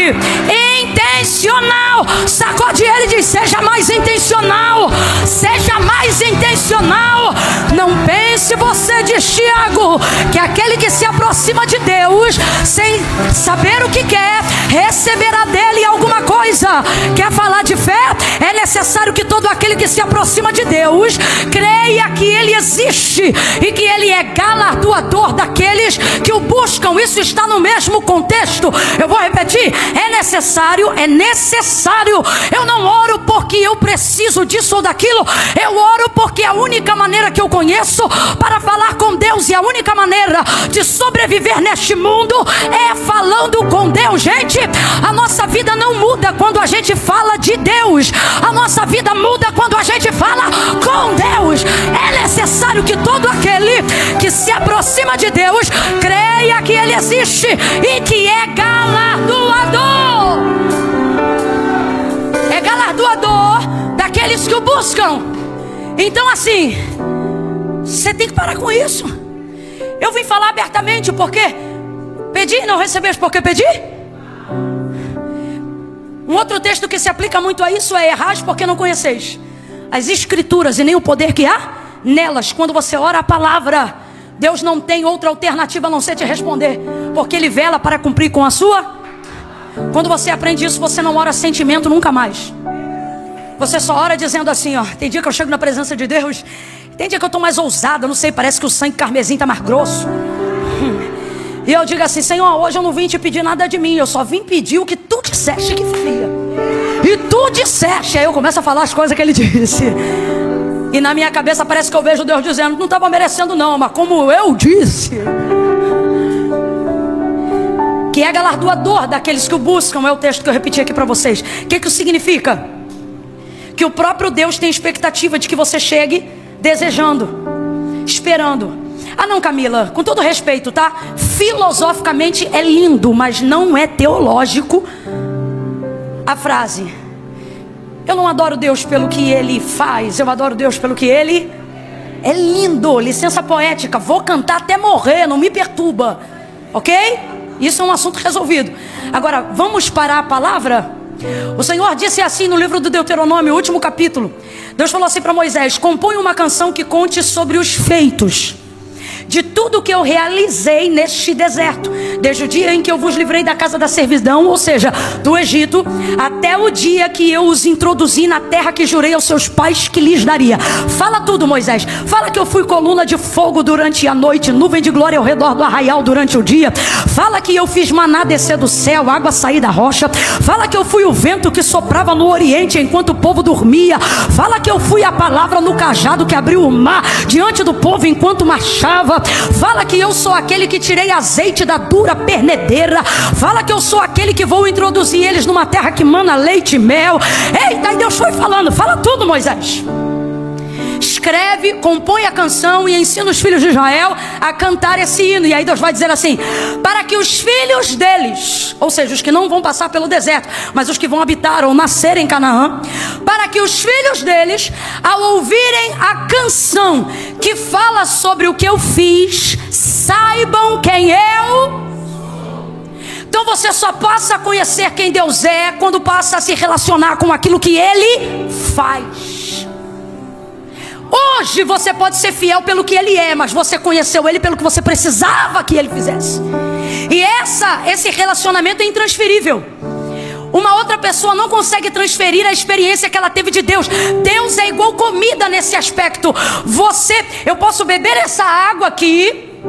intencional. Sacode ele e diz: seja mais intencional. Seja mais intencional. Não pense você, diz Tiago, que aquele que se aproxima de Deus sem saber o que quer, receberá dele alguma coisa. Quer falar de fé? É necessário que todo aquele que se aproxima de Deus creia que ele existe e que ele é galardoador daqueles que o buscam. Isso está no mesmo contexto. Eu vou repetir: é necessário. Eu não oro porque eu preciso disso ou daquilo. Eu oro porque a única maneira que eu conheço para falar com Deus e a única maneira de sobreviver neste mundo é falando com Deus. Gente, a nossa vida não muda quando a gente fala de Deus. A nossa vida muda quando a gente fala com Deus. É necessário que todo aquele que se aproxima de Deus creia que ele existe e que é galardoador. É galardoador daqueles que o buscam. Então assim, você tem que parar com isso. Eu vim falar abertamente porque pedi e não recebeis porque pedi. Um outro texto que se aplica muito a isso é: errais porque não conheceis as escrituras e nem o poder que há nelas. Quando você ora a palavra, Deus não tem outra alternativa a não ser te responder, porque Ele vela para cumprir com a sua. Quando você aprende isso, você não ora sentimento nunca mais. Você só ora dizendo assim, ó: tem dia que eu chego na presença de Deus, tem dia que eu estou mais ousada, não sei, parece que o sangue carmesim está mais grosso. E eu digo assim: Senhor, hoje eu não vim te pedir nada de mim, eu só vim pedir o que tu disseste que faria. E tu disseste. Aí eu começo a falar as coisas que ele disse. E na minha cabeça parece que eu vejo Deus dizendo: não estava merecendo não, mas como eu disse. Que é galardoador daqueles que o buscam, é o texto que eu repeti aqui para vocês. O que isso significa? Que o próprio Deus tem expectativa de que você chegue desejando, esperando. Ah não, Camila, com todo respeito, tá? Filosoficamente é lindo, mas não é teológico a frase: eu não adoro Deus pelo que Ele faz, eu adoro Deus pelo que Ele é. Lindo, licença poética, vou cantar até morrer, não me perturba, ok? Isso é um assunto resolvido. Agora, vamos para a palavra? O Senhor disse assim no livro do Deuteronômio, último capítulo. Deus falou assim para Moisés: compõe uma canção que conte sobre os feitos de tudo que eu realizei neste deserto, desde o dia em que eu vos livrei da casa da servidão, ou seja, do Egito, até o dia que eu os introduzi na terra que jurei aos seus pais que lhes daria. Fala tudo, Moisés. Fala que eu fui coluna de fogo durante a noite, nuvem de glória ao redor do arraial durante o dia. Fala que eu fiz maná descer do céu, água sair da rocha. Fala que eu fui o vento que soprava no oriente enquanto o povo dormia. Fala que eu fui a palavra no cajado que abriu o mar diante do povo enquanto marchava. Fala que eu sou aquele que tirei azeite da dura pernedeira. Fala que eu sou aquele que vou introduzir eles numa terra que mana leite e mel. Eita, e Deus foi falando: fala tudo, Moisés. Escreve, compõe a canção e ensina os filhos de Israel a cantar esse hino. E aí Deus vai dizer assim: para que os filhos deles, ou seja, os que não vão passar pelo deserto, mas os que vão habitar ou nascer em Canaã, para que os filhos deles, ao ouvirem a canção que fala sobre o que eu fiz, saibam quem eu. Então você só passa a conhecer quem Deus é quando passa a se relacionar com aquilo que Ele faz. Hoje você pode ser fiel pelo que Ele é, mas você conheceu Ele pelo que você precisava que Ele fizesse. E esse relacionamento é intransferível. Uma outra pessoa não consegue transferir a experiência que ela teve de Deus. Deus é igual comida nesse aspecto. Eu posso beber essa água aqui.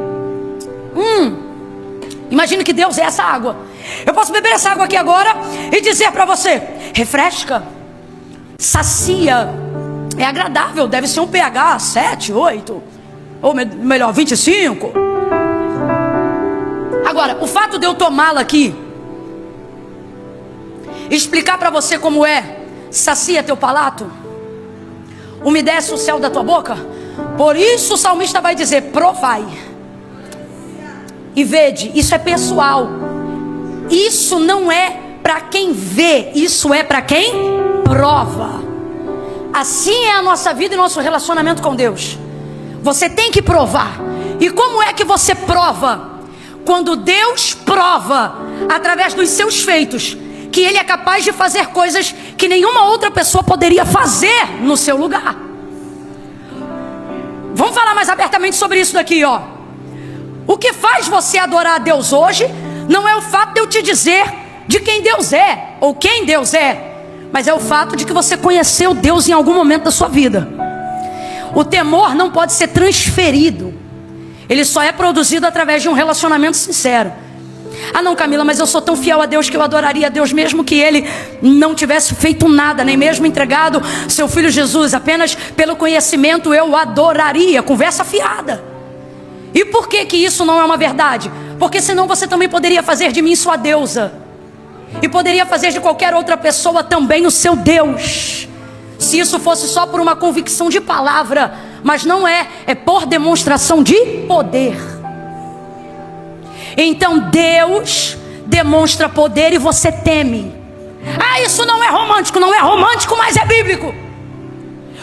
Imagine que Deus é essa água. Eu posso beber essa água aqui agora e dizer para você: refresca, sacia, é agradável, deve ser um pH 7, 8, ou melhor, 25. Agora, o fato de eu tomá-la aqui, explicar para você como é, sacia teu palato, umedece o céu da tua boca. Por isso o salmista vai dizer: provai e vede. Isso é pessoal. Isso não é para quem vê, isso é para quem prova. Assim é a nossa vida e nosso relacionamento com Deus. Você tem que provar. E como é que você prova? Quando Deus prova através dos seus feitos, que ele é capaz de fazer coisas que nenhuma outra pessoa poderia fazer no seu lugar. Vamos falar mais abertamente sobre isso daqui, ó. O que faz você adorar a Deus hoje não é o fato de eu te dizer de quem Deus é ou quem Deus é, mas é o fato de que você conheceu Deus em algum momento da sua vida. O temor não pode ser transferido. Ele só é produzido através de um relacionamento sincero. Ah não, Camila, mas eu sou tão fiel a Deus que eu adoraria a Deus mesmo que Ele não tivesse feito nada, nem mesmo entregado seu Filho Jesus. Apenas pelo conhecimento eu adoraria. Conversa fiada. E por que que isso não é uma verdade? Porque senão você também poderia fazer de mim sua deusa, e poderia fazer de qualquer outra pessoa também o seu Deus, se isso fosse só por uma convicção de palavra. Mas não é, é por demonstração de poder. Então Deus demonstra poder e você teme. Ah, isso não é romântico. Não é romântico, mas é bíblico.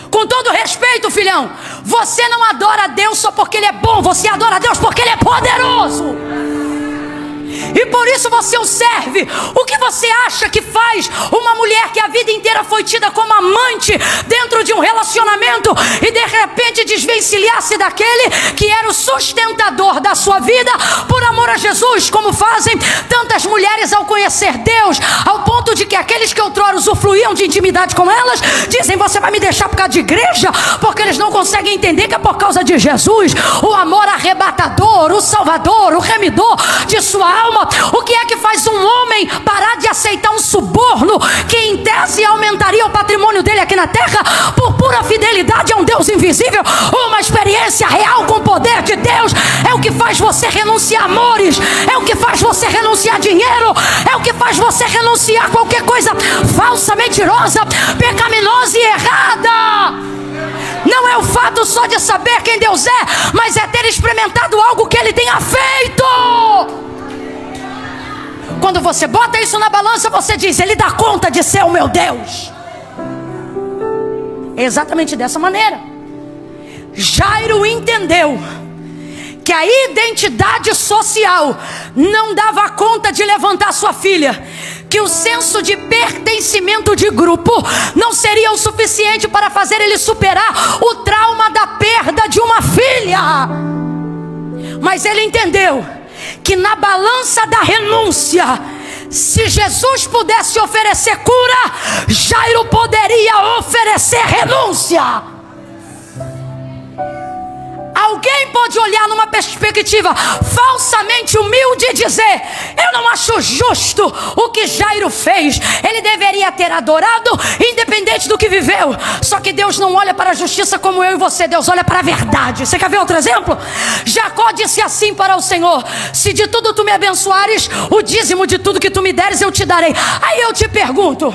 Com todo respeito, filhão, você não adora a Deus só porque Ele é bom. Você adora a Deus porque Ele é poderoso, e por isso você o serve. O que você acha que faz uma mulher que a vida inteira foi tida como amante dentro de um relacionamento e de repente desvencilhar-se daquele que era o sustentador da sua vida por amor a Jesus? Como fazem tantas mulheres ao conhecer Deus, ao ponto de que aqueles que outrora usufruíam de intimidade com elas dizem: você vai me deixar por causa de igreja? Porque eles não conseguem entender que é por causa de Jesus, o amor arrebatador, o salvador, o remidor de sua alma. O que é que faz um homem parar de aceitar um suborno que em tese aumentaria o patrimônio dele aqui na terra por pura fidelidade a um Deus invisível? Uma experiência real com o poder de Deus é o que faz você renunciar a amores, é o que faz você renunciar a dinheiro, é o que faz você renunciar a qualquer coisa falsa, mentirosa, pecaminosa e errada. Não é o fato só de saber quem Deus é, mas é ter experimentado algo que Ele tenha feito. Quando você bota isso na balança, você diz: Ele dá conta de ser o meu Deus. É exatamente dessa maneira. Jairo entendeu que a identidade social não dava conta de levantar sua filha, que o senso de pertencimento de grupo não seria o suficiente para fazer ele superar o trauma da perda de uma filha. Mas ele entendeu que na balança da renúncia, se Jesus pudesse oferecer cura, Jairo poderia oferecer renúncia. Alguém pode olhar numa perspectiva falsamente humilde e dizer: eu não acho justo o que Jairo fez, ele deveria ter adorado independente do que viveu. Só que Deus não olha para a justiça como eu e você, Deus olha para a verdade. Você quer ver outro exemplo? Jacó disse assim para o Senhor: se de tudo tu me abençoares, o dízimo de tudo que tu me deres eu te darei. Aí eu te pergunto,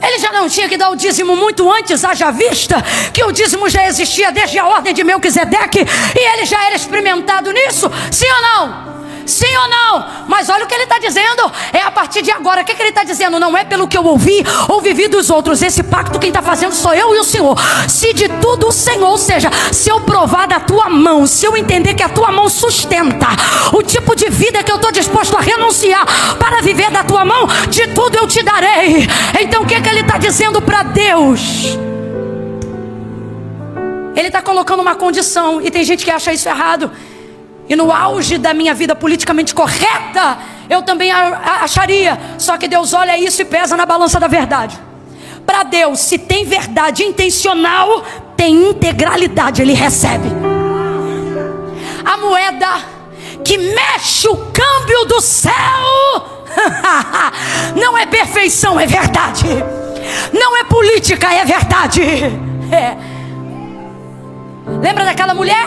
ele já não tinha que dar o dízimo muito antes, haja vista que o dízimo já existia desde a ordem de Melquisedeque, e ele já era experimentado nisso? Sim ou não? Sim ou não? Mas olha o que ele está dizendo. É a partir de agora. O que ele está dizendo? Não é pelo que eu ouvi ou vivi dos outros. Esse pacto quem está fazendo sou eu e o Senhor. Se de tudo o Senhor, ou seja, se eu provar da tua mão, se eu entender que a tua mão sustenta o tipo de vida que eu estou disposto a renunciar para viver da tua mão, de tudo eu te darei. Então o que ele está dizendo para Deus? Ele está colocando uma condição, e tem gente que acha isso errado. E no auge da minha vida politicamente correta, eu também acharia. Só que Deus olha isso e pesa na balança da verdade. Para Deus, se tem verdade intencional, tem integralidade, Ele recebe. A moeda que mexe o câmbio do céu não é perfeição, é verdade. Não é política, é verdade. Lembra daquela mulher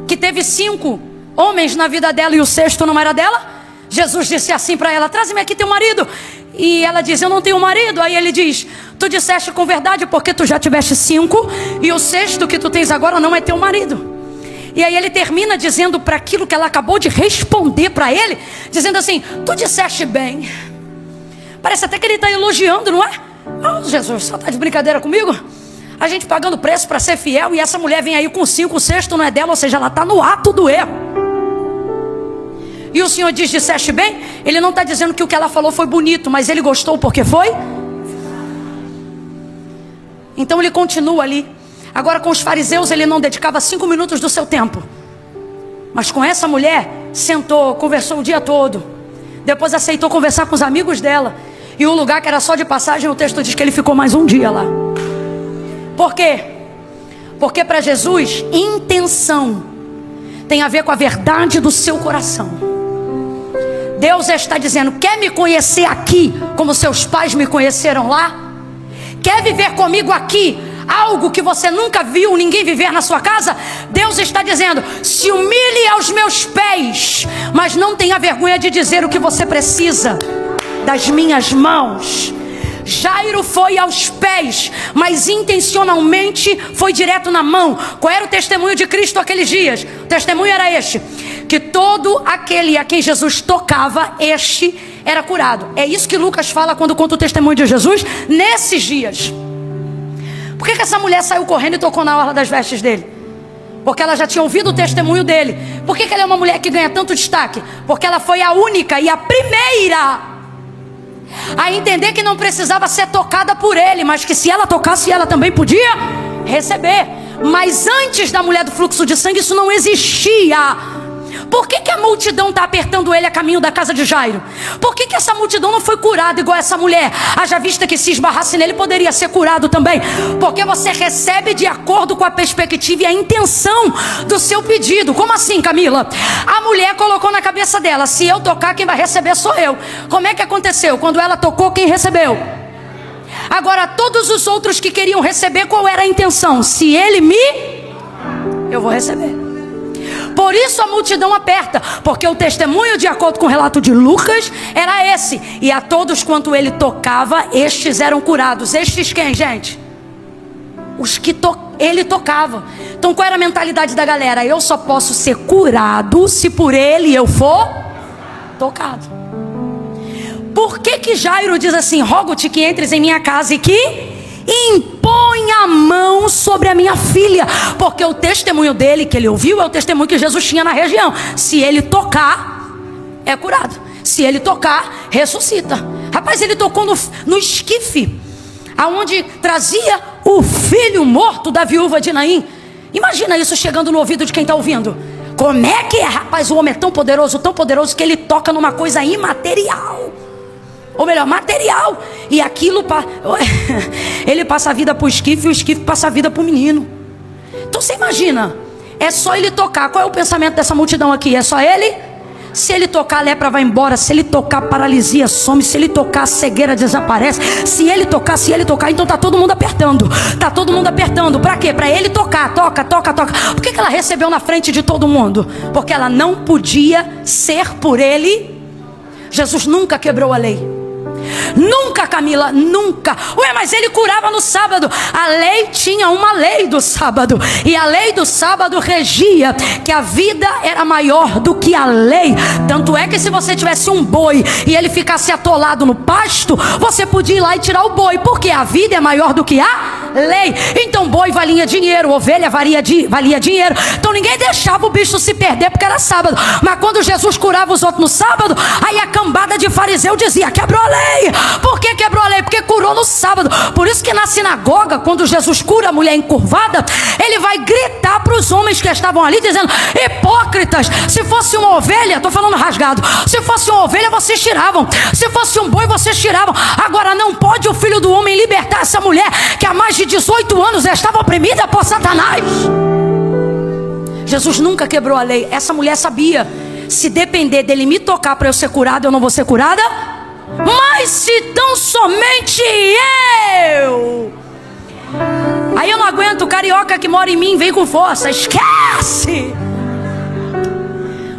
que teve 5 homens na vida dela e o 6º não era dela? Jesus disse assim para ela: traz-me aqui teu marido. E ela diz: eu não tenho marido. Aí ele diz: tu disseste com verdade, porque tu já tiveste 5 e o 6º que tu tens agora não é teu marido. E aí ele termina dizendo para aquilo que ela acabou de responder para ele, dizendo assim: tu disseste bem. Parece até que ele está elogiando, não é? Oh, Jesus, só está de brincadeira comigo? A gente pagando preço para ser fiel, e essa mulher vem aí com 5, o 6º não é dela, ou seja, ela está no ato do erro. E o Senhor diz, disseste bem? Ele não está dizendo que o que ela falou foi bonito, mas ele gostou porque foi? Então ele continua ali. Agora com os fariseus ele não dedicava 5 minutos do seu tempo. Mas com essa mulher, sentou, conversou o dia todo. Depois aceitou conversar com os amigos dela. E o lugar que era só de passagem, o texto diz que ele ficou mais um dia lá. Por quê? Porque para Jesus, intenção tem a ver com a verdade do seu coração. Deus está dizendo, quer me conhecer aqui como seus pais me conheceram lá? Quer viver comigo aqui algo que você nunca viu ninguém viver na sua casa? Deus está dizendo, se humilhe aos meus pés, mas não tenha vergonha de dizer o que você precisa das minhas mãos. Jairo foi aos pés, mas intencionalmente foi direto na mão. Qual era o testemunho de Cristo aqueles dias? O testemunho era este, que todo aquele a quem Jesus tocava, este era curado. É isso que Lucas fala quando conta o testemunho de Jesus nesses dias. Por que essa mulher saiu correndo e tocou na orla das vestes dele? Porque ela já tinha ouvido o testemunho dele. Por que ela é uma mulher que ganha tanto destaque? Porque ela foi a única e a primeira a entender que não precisava ser tocada por ele, mas que se ela tocasse, ela também podia receber. Mas antes da mulher do fluxo de sangue, isso não existia. Por que a multidão está apertando ele a caminho da casa de Jairo? Por que essa multidão não foi curada igual essa mulher? Haja vista que se esbarrasse nele, poderia ser curado também. Porque você recebe de acordo com a perspectiva e a intenção do seu pedido. Como assim, Camila? A mulher colocou na cabeça dela, se eu tocar, quem vai receber sou eu. Como é que aconteceu? Quando ela tocou, quem recebeu? Agora, todos os outros que queriam receber, qual era a intenção? Se ele eu vou receber. Por isso a multidão aperta, porque o testemunho, de acordo com o relato de Lucas, era esse. E a todos quanto ele tocava, estes eram curados. Estes quem, gente? Os que ele tocava. Então qual era a mentalidade da galera? Eu só posso ser curado se por ele eu for tocado. Por que Jairo diz assim, rogo-te que entres em minha casa e que impõe a mão sobre a minha filha? Porque o testemunho dele que ele ouviu é o testemunho que Jesus tinha na região. Se ele tocar, é curado. Se ele tocar, ressuscita. Rapaz, ele tocou no esquife, aonde trazia o filho morto da viúva de Naim. Imagina isso chegando no ouvido de quem está ouvindo. Como é que é? Rapaz, o homem é tão poderoso que ele toca numa coisa imaterial. Ou melhor, material. E aquilo, ele passa a vida para o esquife e o esquife passa a vida para o menino. Então você imagina, é só ele tocar. Qual é o pensamento dessa multidão aqui? É só ele? Se ele tocar, a lepra vai embora. Se ele tocar, a paralisia some. Se ele tocar, a cegueira desaparece. Se ele tocar, então tá todo mundo apertando. Tá todo mundo apertando. Pra quê? Pra ele tocar. Toca. Por que ela recebeu na frente de todo mundo? Porque ela não podia ser por ele. Jesus nunca quebrou a lei. Nunca, Camila, nunca. Ué, mas ele curava no sábado. A lei tinha uma lei do sábado. E a lei do sábado regia que a vida era maior do que a lei. Tanto é que se você tivesse um boi e ele ficasse atolado no pasto, você podia ir lá e tirar o boi, porque a vida é maior do que a lei. Então boi valia dinheiro, ovelha valia dinheiro. Então ninguém deixava o bicho se perder porque era sábado. Mas quando Jesus curava os outros no sábado, aí a cambada de fariseu dizia, quebrou a lei. Por que quebrou a lei? Porque curou no sábado. Por isso que na sinagoga, quando Jesus cura a mulher encurvada, ele vai gritar para os homens que estavam ali, dizendo, hipócritas, se fosse uma ovelha, estou falando rasgado, se fosse uma ovelha vocês tiravam, se fosse um boi vocês tiravam. Agora não pode o Filho do Homem libertar essa mulher que há mais de 18 anos estava oprimida por Satanás. Jesus nunca quebrou a lei. Essa mulher sabia, se depender dele me tocar para eu ser curada, eu não vou ser curada. Mas se tão somente eu. Aí eu não aguento, o carioca que mora em mim vem com força. Esquece.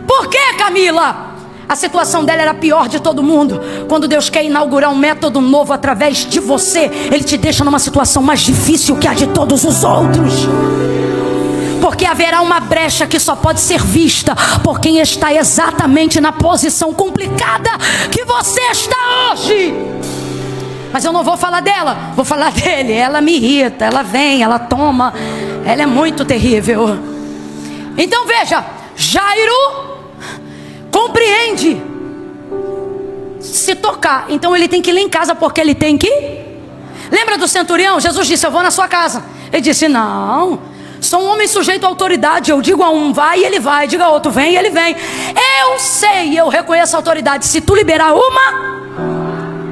Por que, Camila? A situação dela era a pior de todo mundo. Quando Deus quer inaugurar um método novo através de você, Ele te deixa numa situação mais difícil que a de todos os outros. Porque haverá uma brecha que só pode ser vista por quem está exatamente na posição complicada que você está hoje. Mas eu não vou falar dela, vou falar dele. Ela me irrita, ela vem, ela toma. Ela é muito terrível. Então veja, Jairo compreende. Se tocar, então ele tem que ir lá em casa, porque ele tem que... Lembra do centurião? Jesus disse: eu vou na sua casa. Ele disse: não, sou um homem sujeito à autoridade. Eu digo a um vai e ele vai, digo a outro vem e ele vem. Eu sei, eu reconheço a autoridade. Se tu liberar uma,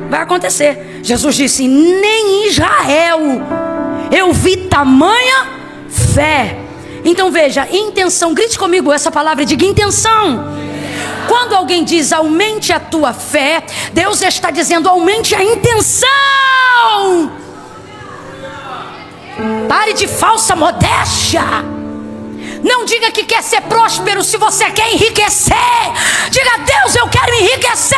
vai acontecer. Jesus disse: nem em Israel eu vi tamanha fé. Então veja, intenção. Grite comigo essa palavra e diga intenção. Quando alguém diz aumente a tua fé, Deus está dizendo aumente a intenção. Pare de falsa modéstia. Não diga que quer ser próspero se você quer enriquecer. Diga: Deus, eu quero enriquecer.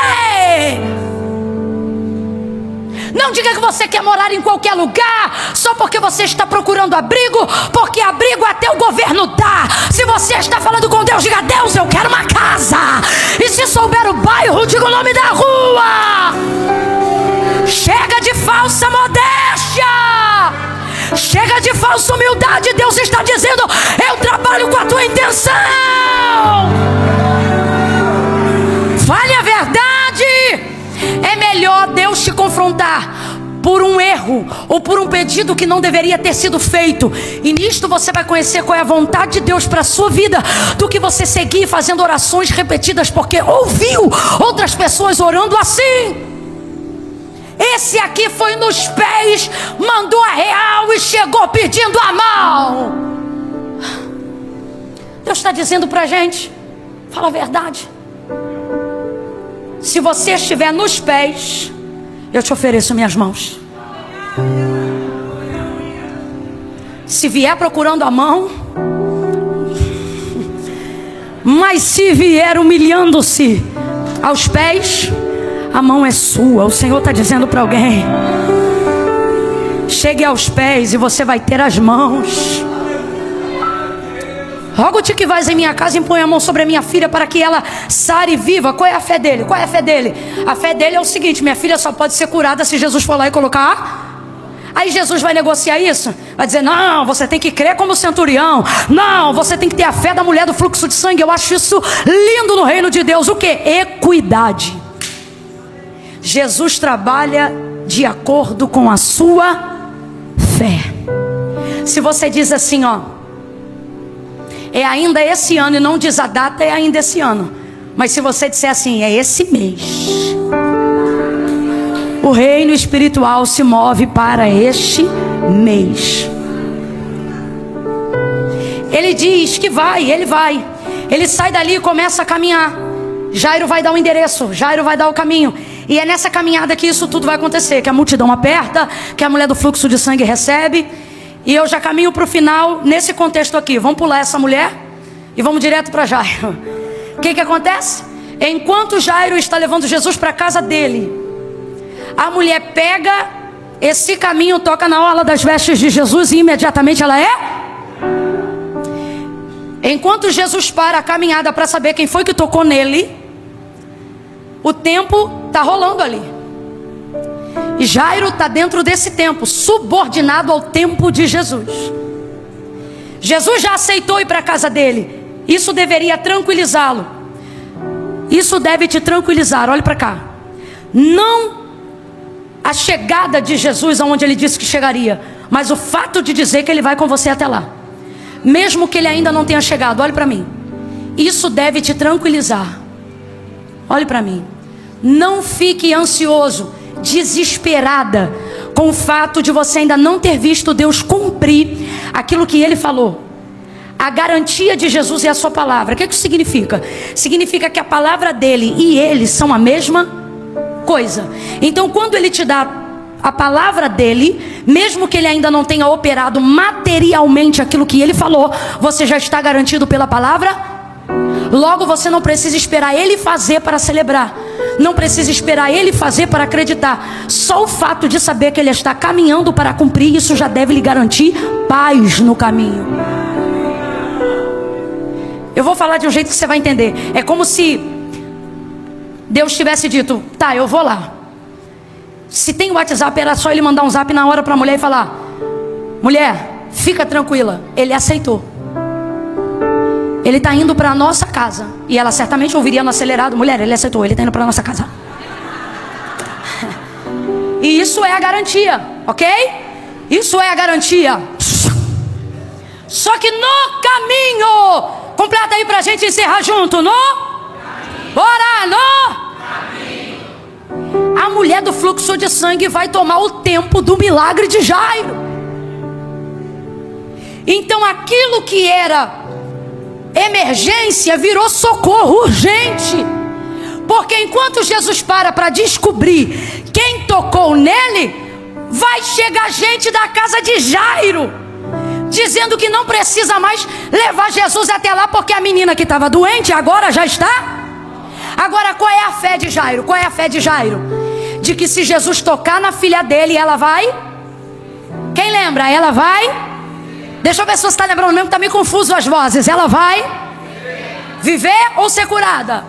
Não diga que você quer morar em qualquer lugar só porque você está procurando abrigo, porque abrigo até o governo dá. Se você está falando com Deus, diga: Deus, eu quero uma casa. E se souber o bairro, diga o nome da rua. Chega de falsa modéstia. Chega de falsa humildade. Deus está dizendo: eu trabalho com a tua intenção. Fale a verdade. É melhor Deus te confrontar por um erro ou por um pedido que não deveria ter sido feito, e nisto você vai conhecer qual é a vontade de Deus para a sua vida, do que você seguir fazendo orações repetidas porque ouviu outras pessoas orando assim. Esse aqui foi nos pés, mandou a real e chegou pedindo a mão. Deus está dizendo para a gente: fala a verdade. Se você estiver nos pés, eu te ofereço minhas mãos. Se vier procurando a mão, mas se vier humilhando-se aos pés, a mão é sua. O Senhor está dizendo para alguém: chegue aos pés e você vai ter as mãos. Rogo-te que vais em minha casa e põe a mão sobre a minha filha para que ela sare viva. Qual é a fé dele? Qual é a fé dele? A fé dele é o seguinte: minha filha só pode ser curada se Jesus for lá e colocar. Aí Jesus vai negociar isso? Vai dizer: não, você tem que crer como centurião. Não, você tem que ter a fé da mulher do fluxo de sangue. Eu acho isso lindo no reino de Deus. O que? Equidade. Jesus trabalha de acordo com a sua fé. Se você diz assim, ó, é ainda esse ano, e não diz a data, é ainda esse ano. Mas se você disser assim, é esse mês, o reino espiritual se move para este mês. Ele diz que vai, ele vai. Ele sai dali e começa a caminhar. Jairo vai dar o endereço, Jairo vai dar o caminho. E é nessa caminhada que isso tudo vai acontecer, que a multidão aperta, que a mulher do fluxo de sangue recebe. E eu já caminho para o final nesse contexto aqui. Vamos pular essa mulher e vamos direto para Jairo. O que acontece? Enquanto Jairo está levando Jesus para a casa dele, a mulher pega esse caminho, toca na orla das vestes de Jesus e imediatamente ela é. Enquanto Jesus para a caminhada para saber quem foi que tocou nele, o tempo está rolando ali. E Jairo está dentro desse tempo, subordinado ao tempo de Jesus. Jesus já aceitou ir para a casa dele. Isso deveria tranquilizá-lo. Isso deve te tranquilizar. Olhe para cá. Não a chegada de Jesus aonde ele disse que chegaria, mas o fato de dizer que ele vai com você até lá, mesmo que ele ainda não tenha chegado. Olhe para mim. Isso deve te tranquilizar. Olhe para mim. Não fique ansioso, desesperada com o fato de você ainda não ter visto Deus cumprir aquilo que ele falou. A garantia de Jesus é a sua palavra. O que isso significa? Significa que a palavra dele e ele são a mesma coisa. Então quando ele te dá a palavra dele, mesmo que ele ainda não tenha operado materialmente aquilo que ele falou, você já está garantido pela palavra. Logo você não precisa esperar ele fazer para celebrar, não precisa esperar ele fazer para acreditar. Só o fato de saber que ele está caminhando para cumprir, isso já deve lhe garantir paz no caminho. Eu vou falar de um jeito que você vai entender. É como se Deus tivesse dito: tá, eu vou lá. Se tem WhatsApp, era só ele mandar um zap na hora para a mulher e falar: mulher, fica tranquila. Ele aceitou. ele está indo para a nossa casa. E ela certamente ouviria no acelerado: mulher, ele aceitou, ele está indo para a nossa casa. E isso é a garantia, ok? Isso é a garantia. Só que no caminho, completa aí pra gente encerrar junto, no? Bora, no? A mulher do fluxo de sangue vai tomar o tempo do milagre de Jairo. Então aquilo que era emergência virou socorro urgente. Porque enquanto Jesus para descobrir quem tocou nele, vai chegar gente da casa de Jairo, dizendo que não precisa mais levar Jesus até lá, porque a menina que estava doente agora já está. Agora, qual é a fé de Jairo? Qual é a fé de Jairo? De que se Jesus tocar na filha dele, ela vai... Quem lembra? Ela vai... Deixa eu ver se você está lembrando mesmo, está meio confuso as vozes. Ela vai viver ou ser curada?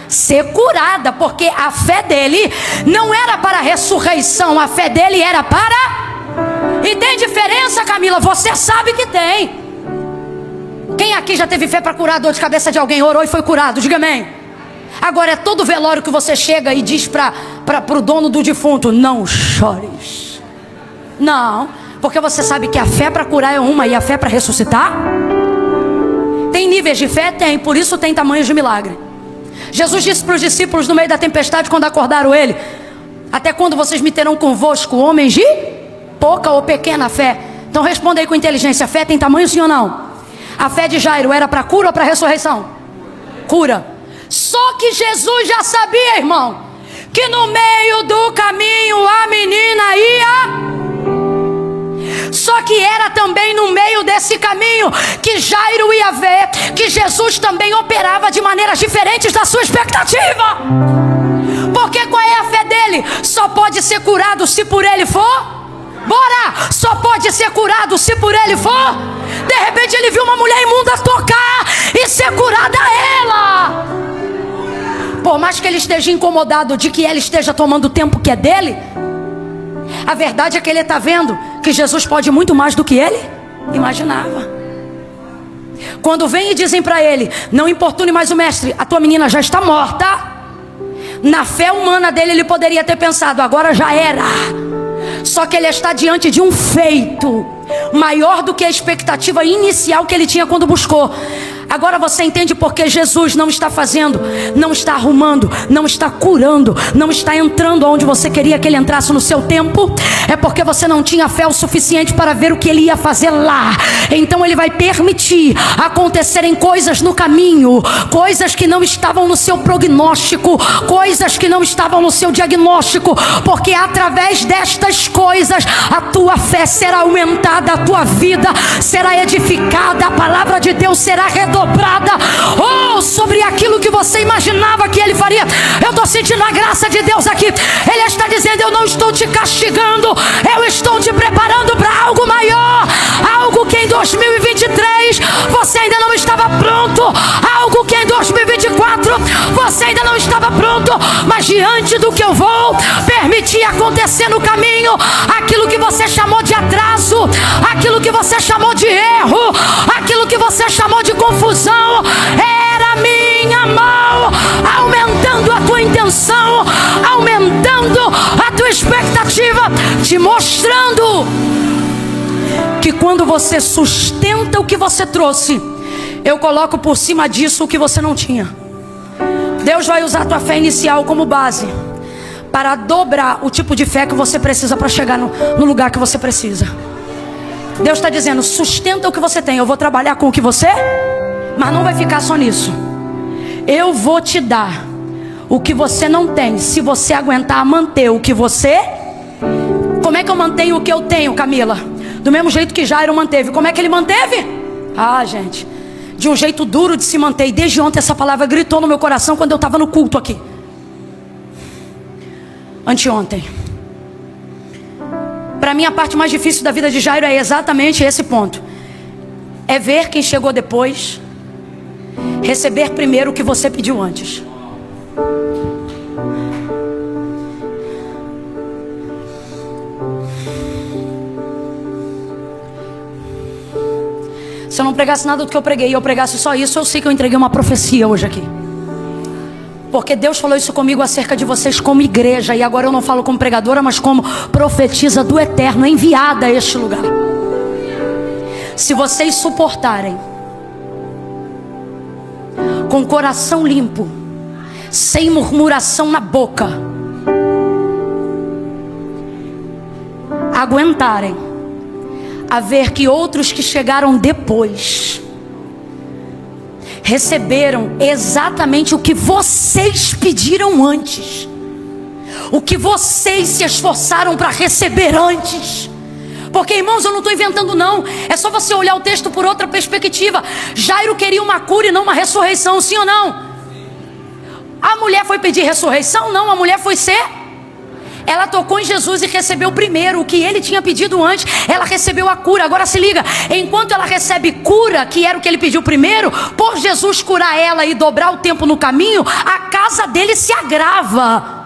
Ser curada, porque a fé dele não era para a ressurreição, a fé dele era para... E tem diferença, Camila? Você sabe que tem. Quem aqui já teve fé para curar a dor de cabeça de alguém? Orou e foi curado, diga amém. Agora é todo velório que você chega e diz para o dono do defunto: não chores. Não, porque você sabe que a fé para curar é uma e a fé para ressuscitar? Tem níveis de fé? Tem, por isso tem tamanhos de milagre. Jesus disse para os discípulos no meio da tempestade, quando acordaram ele: até quando vocês me terão convosco, homens de pouca ou pequena fé? Então responda aí com inteligência: a fé tem tamanho, sim ou não? A fé de Jairo era para cura ou para ressurreição? Cura. Só que Jesus já sabia, irmão, que no meio do caminho a menina ia... Só que era também no meio desse caminho que Jairo ia ver que Jesus também operava de maneiras diferentes da sua expectativa. Porque qual é a fé dele? Só pode ser curado se por ele for? Bora! Só pode ser curado se por ele for? De repente ele viu uma mulher imunda tocar e ser curada ela. Por mais que ele esteja incomodado de que ela esteja tomando o tempo que é dele, a verdade é que ele está vendo que Jesus pode muito mais do que ele imaginava. Quando vem e dizem para ele: não importune mais o mestre, a tua menina já está morta. Na fé humana dele ele poderia ter pensado: agora já era. Só que ele está diante de um feito maior do que a expectativa inicial que ele tinha quando buscou. Agora você entende porque Jesus não está fazendo, não está arrumando, não está curando, não está entrando onde você queria que ele entrasse no seu tempo? É porque você não tinha fé o suficiente para ver o que ele ia fazer lá. Então ele vai permitir acontecerem coisas no caminho, coisas que não estavam no seu prognóstico, coisas que não estavam no seu diagnóstico, porque através destas coisas a tua fé será aumentada, a tua vida será edificada, a palavra de Deus será redobrada. Sobre aquilo que você imaginava que ele faria. Eu estou sentindo a graça de Deus aqui. Ele está dizendo: eu não estou te castigando, eu estou te preparando para algo maior, algo que em 2023 você ainda não estava pronto, algo que em 2024 você ainda não estava pronto, mas diante do que eu vou permitir acontecer no caminho, aquilo que você chamou de atraso, aquilo que você chamou de erro, aquilo que você chamou de confusão, era minha mão aumentando a tua intenção, aumentando a tua expectativa, te mostrando que quando você sustenta o que você trouxe, eu coloco por cima disso o que você não tinha. Deus vai usar a tua fé inicial como base para dobrar o tipo de fé que você precisa para chegar no lugar que você precisa. Deus está dizendo: sustenta o que você tem, eu vou trabalhar com o que você... Mas não vai ficar só nisso. Eu vou te dar o que você não tem, se você aguentar manter o que você... Como é que eu mantenho o que eu tenho, Camila? Do mesmo jeito que Jairo manteve. Como é que ele manteve? Ah, gente, de um jeito duro de se manter. E desde ontem essa palavra gritou no meu coração quando eu estava no culto aqui. Anteontem. Para mim a parte mais difícil da vida de Jairo é exatamente esse ponto. É ver quem chegou depois receber primeiro o que você pediu antes. Se eu não pregasse nada do que eu preguei e eu pregasse só isso, eu sei que eu entreguei uma profecia hoje aqui. Porque Deus falou isso comigo acerca de vocês como igreja. E agora eu não falo como pregadora, mas como profetisa do Eterno, enviada a este lugar. Se vocês suportarem, com o coração limpo, sem murmuração na boca, aguentarem a ver que outros que chegaram depois receberam exatamente o que vocês pediram antes, o que vocês se esforçaram para receber antes. Porque, irmãos, eu não estou inventando não. É só você olhar o texto por outra perspectiva. Jairo queria uma cura e não uma ressurreição, sim ou não? A mulher foi pedir ressurreição? Não, a mulher foi ser. Ela tocou em Jesus e recebeu primeiro o que ele tinha pedido antes. Ela recebeu a cura. Agora se liga, enquanto ela recebe cura, que era o que ele pediu primeiro, por Jesus curar ela e dobrar o tempo no caminho, a casa dele se agrava.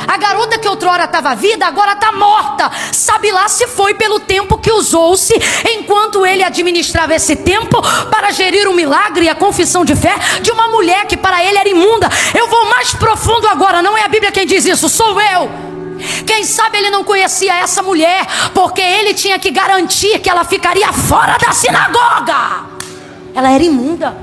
A garota que outrora estava viva, agora está morta. Sabe lá se foi pelo tempo que usou-se enquanto ele administrava esse tempo para gerir o milagre e a confissão de fé de uma mulher que para ele era imunda. Eu vou mais profundo agora, não é a Bíblia quem diz isso, sou eu. Quem sabe ele não conhecia essa mulher, porque ele tinha que garantir que ela ficaria fora da sinagoga. Ela era imunda.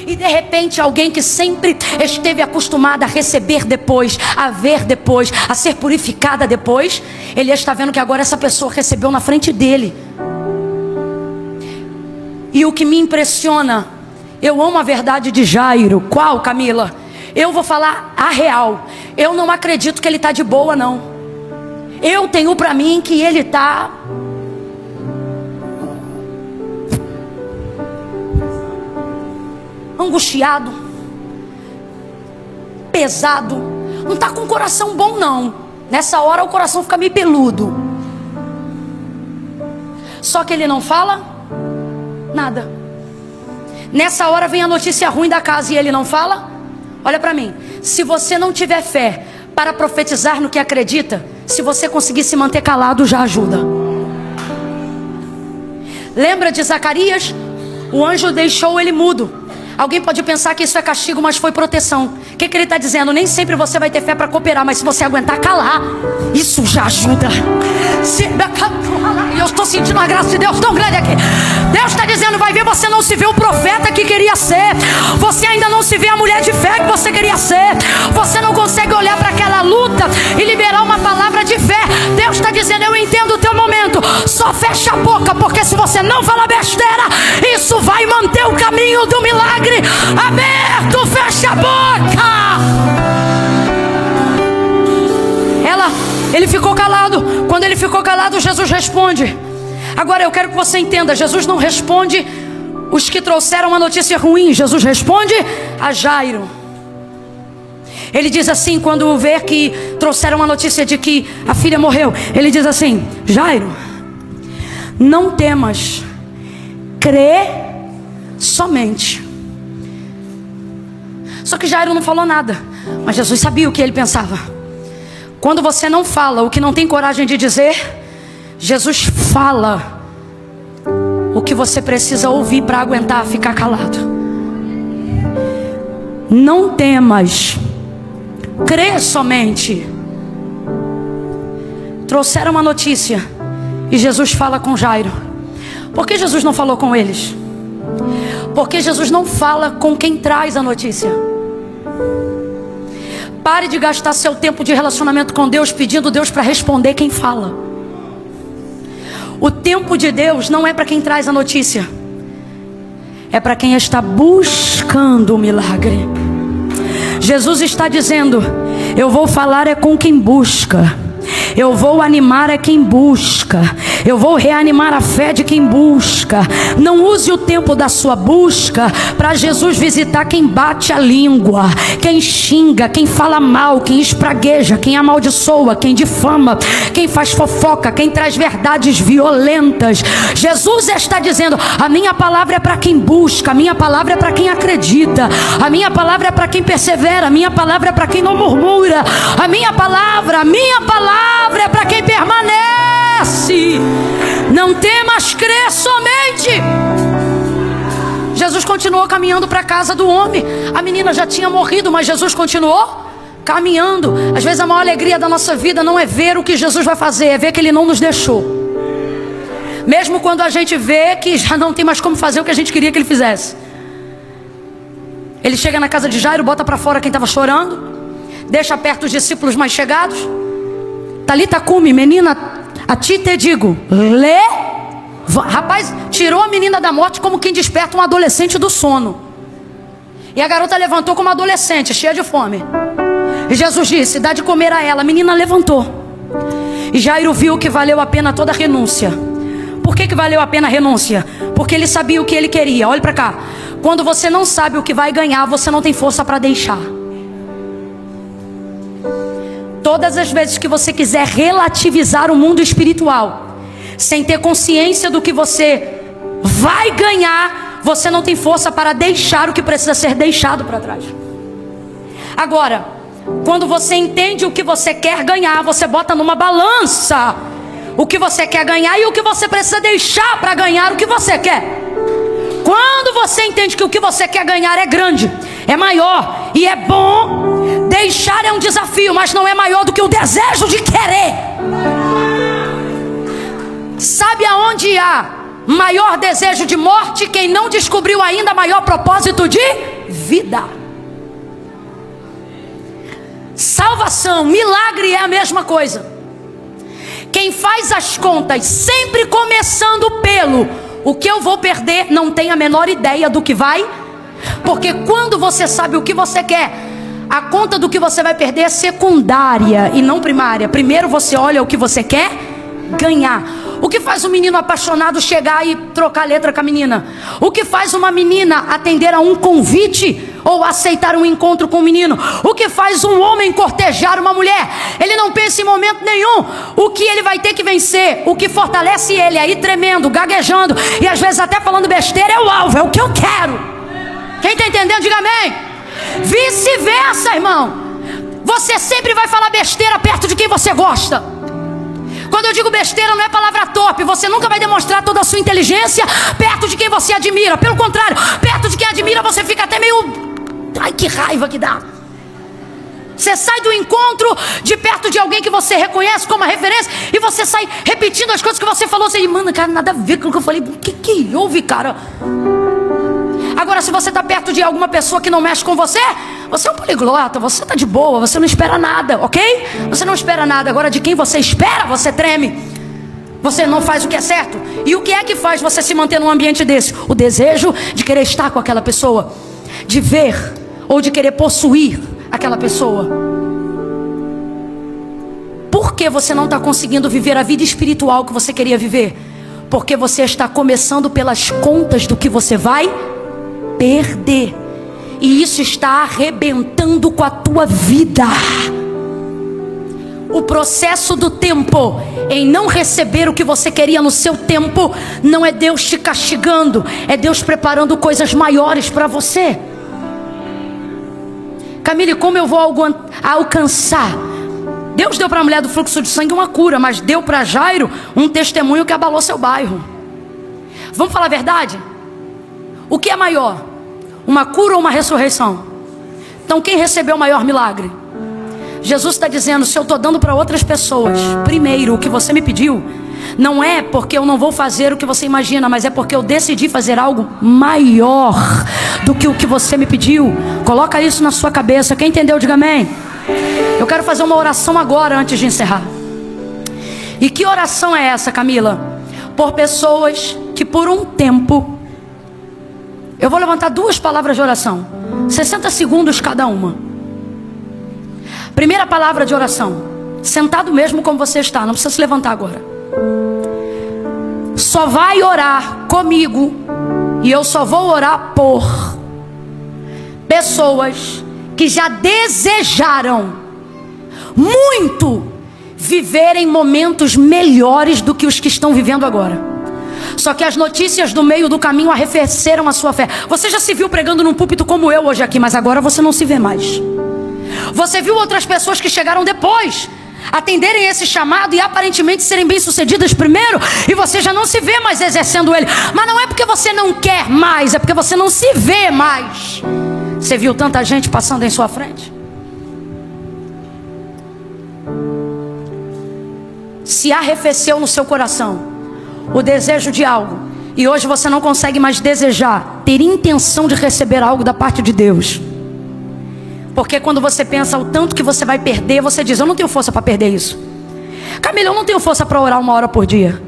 E de repente alguém que sempre esteve acostumada a receber depois, a ver depois, a ser purificada depois, ele está vendo que agora essa pessoa recebeu na frente dele. E o que me impressiona, eu amo a verdade de Jairo. Qual, Camila? Eu vou falar a real. Eu não acredito que ele está de boa, não. Eu tenho para mim que ele está angustiado, pesado, não está com o coração bom não. Nessa hora o coração fica meio peludo. Só que ele não fala nada. Nessa hora vem a notícia ruim da casa e ele não fala. Olha para mim, se você não tiver fé para profetizar no que acredita, se você conseguir se manter calado já ajuda. Lembra de Zacarias? O anjo deixou ele mudo. Alguém pode pensar que isso é castigo, mas foi proteção. O que ele está dizendo? Nem sempre você vai ter fé para cooperar, mas se você aguentar calar, isso já ajuda. E eu estou sentindo a graça de Deus tão grande aqui. Deus está dizendo, vai ver, você não se vê o profeta que queria ser. Você ainda não se vê a mulher de fé que você queria ser. Você não consegue olhar para aquela luta e liberar uma palavra de fé. Deus está dizendo, eu entendo o teu momento. Só fecha a boca, porque se você não falar besteira, isso vai manter o caminho do milagre aberto. Fecha a boca. Ele ficou calado. Quando ele ficou calado, Jesus responde. Agora eu quero que você entenda, Jesus não responde os que trouxeram a notícia ruim. Jesus responde a Jairo. Ele diz assim, quando vê que trouxeram a notícia de que a filha morreu, ele diz assim, Jairo, não temas, crê somente. Só que Jairo não falou nada, mas Jesus sabia o que ele pensava. Quando você não fala o que não tem coragem de dizer, Jesus fala o que você precisa ouvir para aguentar ficar calado. Não temas, crê somente. Trouxeram uma notícia e Jesus fala com Jairo. Por que Jesus não falou com eles? Porque Jesus não fala com quem traz a notícia. Pare de gastar seu tempo de relacionamento com Deus pedindo Deus para responder quem fala. O tempo de Deus não é para quem traz a notícia, é para quem está buscando o milagre. Jesus está dizendo, eu vou falar é com quem busca. Eu vou animar é quem busca. Eu vou reanimar a fé de quem busca. Não use o tempo da sua busca para Jesus visitar quem bate a língua, quem xinga, quem fala mal, quem espragueja, quem amaldiçoa, quem difama, quem faz fofoca, quem traz verdades violentas. Jesus está dizendo, a minha palavra é para quem busca, a minha palavra é para quem acredita, a minha palavra é para quem persevera, a minha palavra é para quem não murmura, a minha palavra é para quem permanece. Não temas, crê somente. continuou caminhando para a casa do homem. A menina já tinha morrido, mas Jesus continuou caminhando. Às vezes a maior alegria da nossa vida não é ver o que Jesus vai fazer, é ver que Ele não nos deixou. Mesmo quando a gente vê que já não tem mais como fazer o que a gente queria que Ele fizesse. Ele chega na casa de Jairo, bota para fora quem estava chorando, deixa perto os discípulos mais chegados. Talita cumi, menina, a ti te digo, rapaz, tirou a menina da morte como quem desperta um adolescente do sono. E a garota levantou como adolescente, cheia de fome. E Jesus disse, dá de comer a ela. A menina levantou. E Jairo viu que valeu a pena toda a renúncia. Por que valeu a pena a renúncia? Porque ele sabia o que ele queria. Olha para cá. Quando você não sabe o que vai ganhar, você não tem força para deixar. Todas as vezes que você quiser relativizar o mundo espiritual, sem ter consciência do que você vai ganhar, você não tem força para deixar o que precisa ser deixado para trás. Agora, quando você entende o que você quer ganhar, você bota numa balança o que você quer ganhar e o que você precisa deixar para ganhar o que você quer. Quando você entende que o que você quer ganhar é grande, é maior e é bom, deixar é um desafio, mas não é maior do que o desejo de querer. Sabe aonde há maior desejo de morte? Quem não descobriu ainda maior propósito de vida. Salvação, milagre é a mesma coisa. Quem faz as contas sempre começando pelo o que eu vou perder, não tem a menor ideia do que vai. Porque quando você sabe o que você quer, a conta do que você vai perder é secundária e não primária. Primeiro você olha o que você quer ganhar. O que faz um menino apaixonado chegar e trocar letra com a menina? O que faz uma menina atender a um convite ou aceitar um encontro com um menino? O que faz um homem cortejar uma mulher? Ele não pensa em momento nenhum o que ele vai ter que vencer. O que fortalece ele aí tremendo, gaguejando e às vezes até falando besteira é o alvo, é o que eu quero. Quem está entendendo, diga amém. Vice-versa, irmão. Você sempre vai falar besteira perto de quem você gosta. Quando eu digo besteira, não é palavra torpe. Você nunca vai demonstrar toda a sua inteligência perto de quem você admira. Pelo contrário, perto de quem admira, você fica até meio... Ai, que raiva que dá. Você sai do encontro de perto de alguém que você reconhece como uma referência e você sai repetindo as coisas que você falou. Você diz, mano, cara, nada a ver com o que eu falei. O que houve, cara? Agora, se você está perto de alguma pessoa que não mexe com você, você é um poliglota, você está de boa, você não espera nada, ok? Você não espera nada. Agora, de quem você espera, você treme. Você não faz o que é certo. E o que é que faz você se manter num ambiente desse? O desejo de querer estar com aquela pessoa, de ver ou de querer possuir aquela pessoa. Por que você não está conseguindo viver a vida espiritual que você queria viver? Porque você está começando pelas contas do que você vai perder. E isso está arrebentando com a tua vida. O processo do tempo em não receber o que você queria no seu tempo não é Deus te castigando, é Deus preparando coisas maiores para você. Camille, como eu vou alcançar? Deus deu para a mulher do fluxo de sangue uma cura, mas deu para Jairo um testemunho que abalou seu bairro. Vamos falar a verdade? O que é maior? Uma cura ou uma ressurreição? Então quem recebeu o maior milagre? Jesus está dizendo, se eu estou dando para outras pessoas primeiro o que você me pediu, não é porque eu não vou fazer o que você imagina, mas é porque eu decidi fazer algo maior do que o que você me pediu. Coloca isso na sua cabeça. Quem entendeu, diga amém. Eu quero fazer uma oração agora antes de encerrar. E que oração é essa, Camila? Por pessoas que por um tempo... Eu vou levantar 2 palavras de oração, 60 segundos cada uma. Primeira palavra de oração, sentado mesmo como você está, não precisa se levantar agora. Só vai orar comigo, e eu só vou orar por pessoas que já desejaram muito viverem momentos melhores do que os que estão vivendo agora. Só que as notícias do meio do caminho arrefeceram a sua fé. Você já se viu pregando num púlpito como eu hoje aqui, mas agora você não se vê mais. Você viu outras pessoas que chegaram depois, atenderem esse chamado e aparentemente serem bem-sucedidas primeiro, e você já não se vê mais exercendo ele. Mas não é porque você não quer mais, é porque você não se vê mais. Você viu tanta gente passando em sua frente? Se arrefeceu no seu coração o desejo de algo, e hoje você não consegue mais desejar, ter intenção de receber algo da parte de Deus. Porque quando você pensa o tanto que você vai perder, você diz: eu não tenho força para perder isso. Camila, eu não tenho força para orar 1 hora por dia.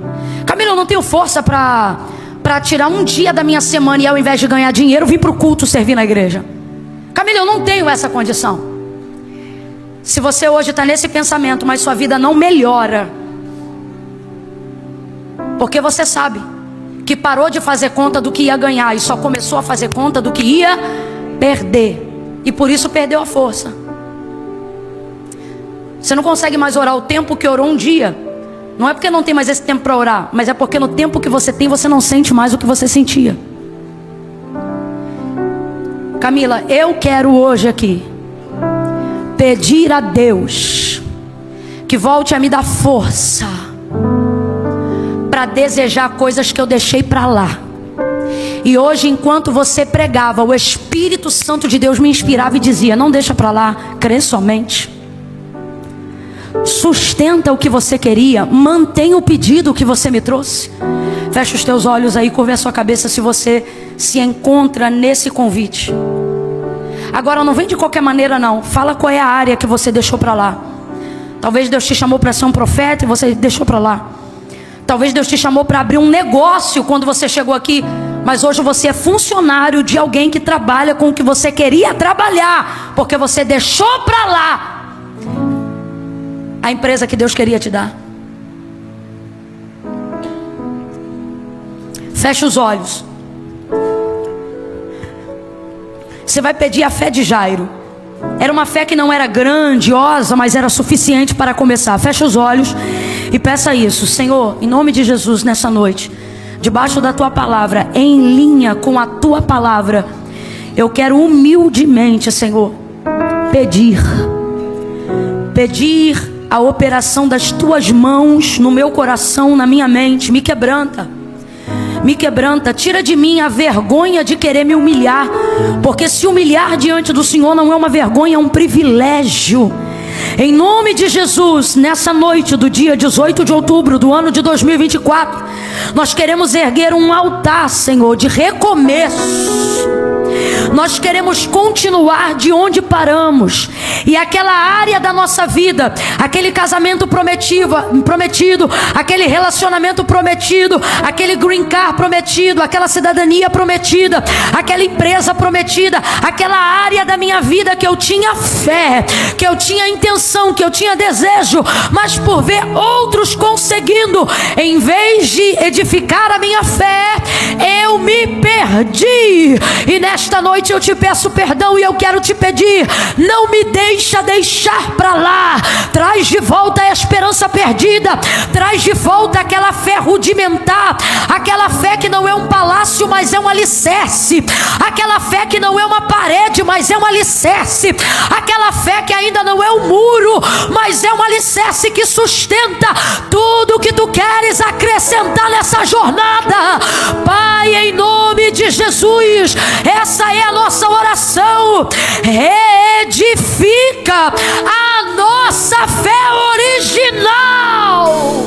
Camila, eu não tenho força para tirar um dia da minha semana e ao invés de ganhar dinheiro, vir para o culto servir na igreja. Camila, eu não tenho essa condição. Se você hoje está nesse pensamento, mas sua vida não melhora, porque você sabe que parou de fazer conta do que ia ganhar e só começou a fazer conta do que ia perder, e por isso perdeu a força. Você não consegue mais orar o tempo que orou um dia. Não é porque não tem mais esse tempo para orar, mas é porque no tempo que você tem, você não sente mais o que você sentia. Camila, eu quero hoje aqui pedir a Deus que volte a me dar força para desejar coisas que eu deixei para lá. E hoje, enquanto você pregava, o Espírito Santo de Deus me inspirava e dizia: não deixa para lá, crê somente. Sustenta o que você queria, mantém o pedido que você me trouxe. Fecha os teus olhos aí, curva a sua cabeça se você se encontra nesse convite. Agora não vem de qualquer maneira não, fala qual é a área que você deixou para lá. Talvez Deus te chamou para ser um profeta e você deixou para lá. Talvez Deus te chamou para abrir um negócio quando você chegou aqui, mas hoje você é funcionário de alguém que trabalha com o que você queria trabalhar, porque você deixou para lá a empresa que Deus queria te dar. Fecha os olhos. Você vai pedir a fé de Jairo. Era uma fé que não era grandiosa, mas era suficiente para começar. Fecha os olhos e peça isso. Senhor, em nome de Jesus, nessa noite, debaixo da tua palavra, em linha com a tua palavra, eu quero humildemente, Senhor, pedir a operação das tuas mãos no meu coração, na minha mente. Me quebranta, tira de mim a vergonha de querer me humilhar, porque se humilhar diante do Senhor não é uma vergonha, é um privilégio. Em nome de Jesus, nessa noite do dia 18 de outubro do ano de 2024, nós queremos erguer um altar, Senhor, de recomeço. Nós queremos continuar de onde paramos. E aquela área da nossa vida, aquele casamento prometido, aquele relacionamento prometido, aquele green card prometido, aquela cidadania prometida, aquela empresa prometida, aquela área da minha vida que eu tinha fé, que eu tinha intenção, que eu tinha desejo, mas por ver outros conseguindo, em vez de edificar a minha fé, eu me perdi. E nesta noite eu te peço perdão e eu quero te pedir: não me deixa deixar para lá. Traz de volta a esperança perdida, traz de volta aquela fé rudimentar, aquela fé que não é um palácio, mas é um alicerce, aquela fé que não é uma parede, mas é um alicerce, aquela fé que ainda não é um muro, mas é um alicerce que sustenta tudo que tu queres acrescentar nessa jornada. Pai, em nome de Jesus, essa é a nossa oração. Edifica a nossa fé original,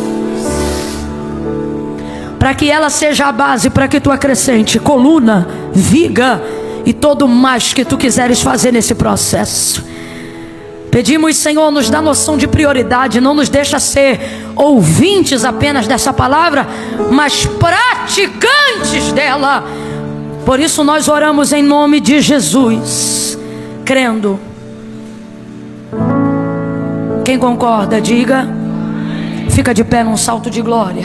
para que ela seja a base, para que tu acrescente coluna, viga e todo mais que tu quiseres fazer nesse processo. Pedimos, Senhor, nos dá noção de prioridade, não nos deixa ser ouvintes apenas dessa palavra, mas praticantes dela. Por isso nós oramos em nome de Jesus, crendo. Quem concorda, diga. Fica de pé num salto de glória.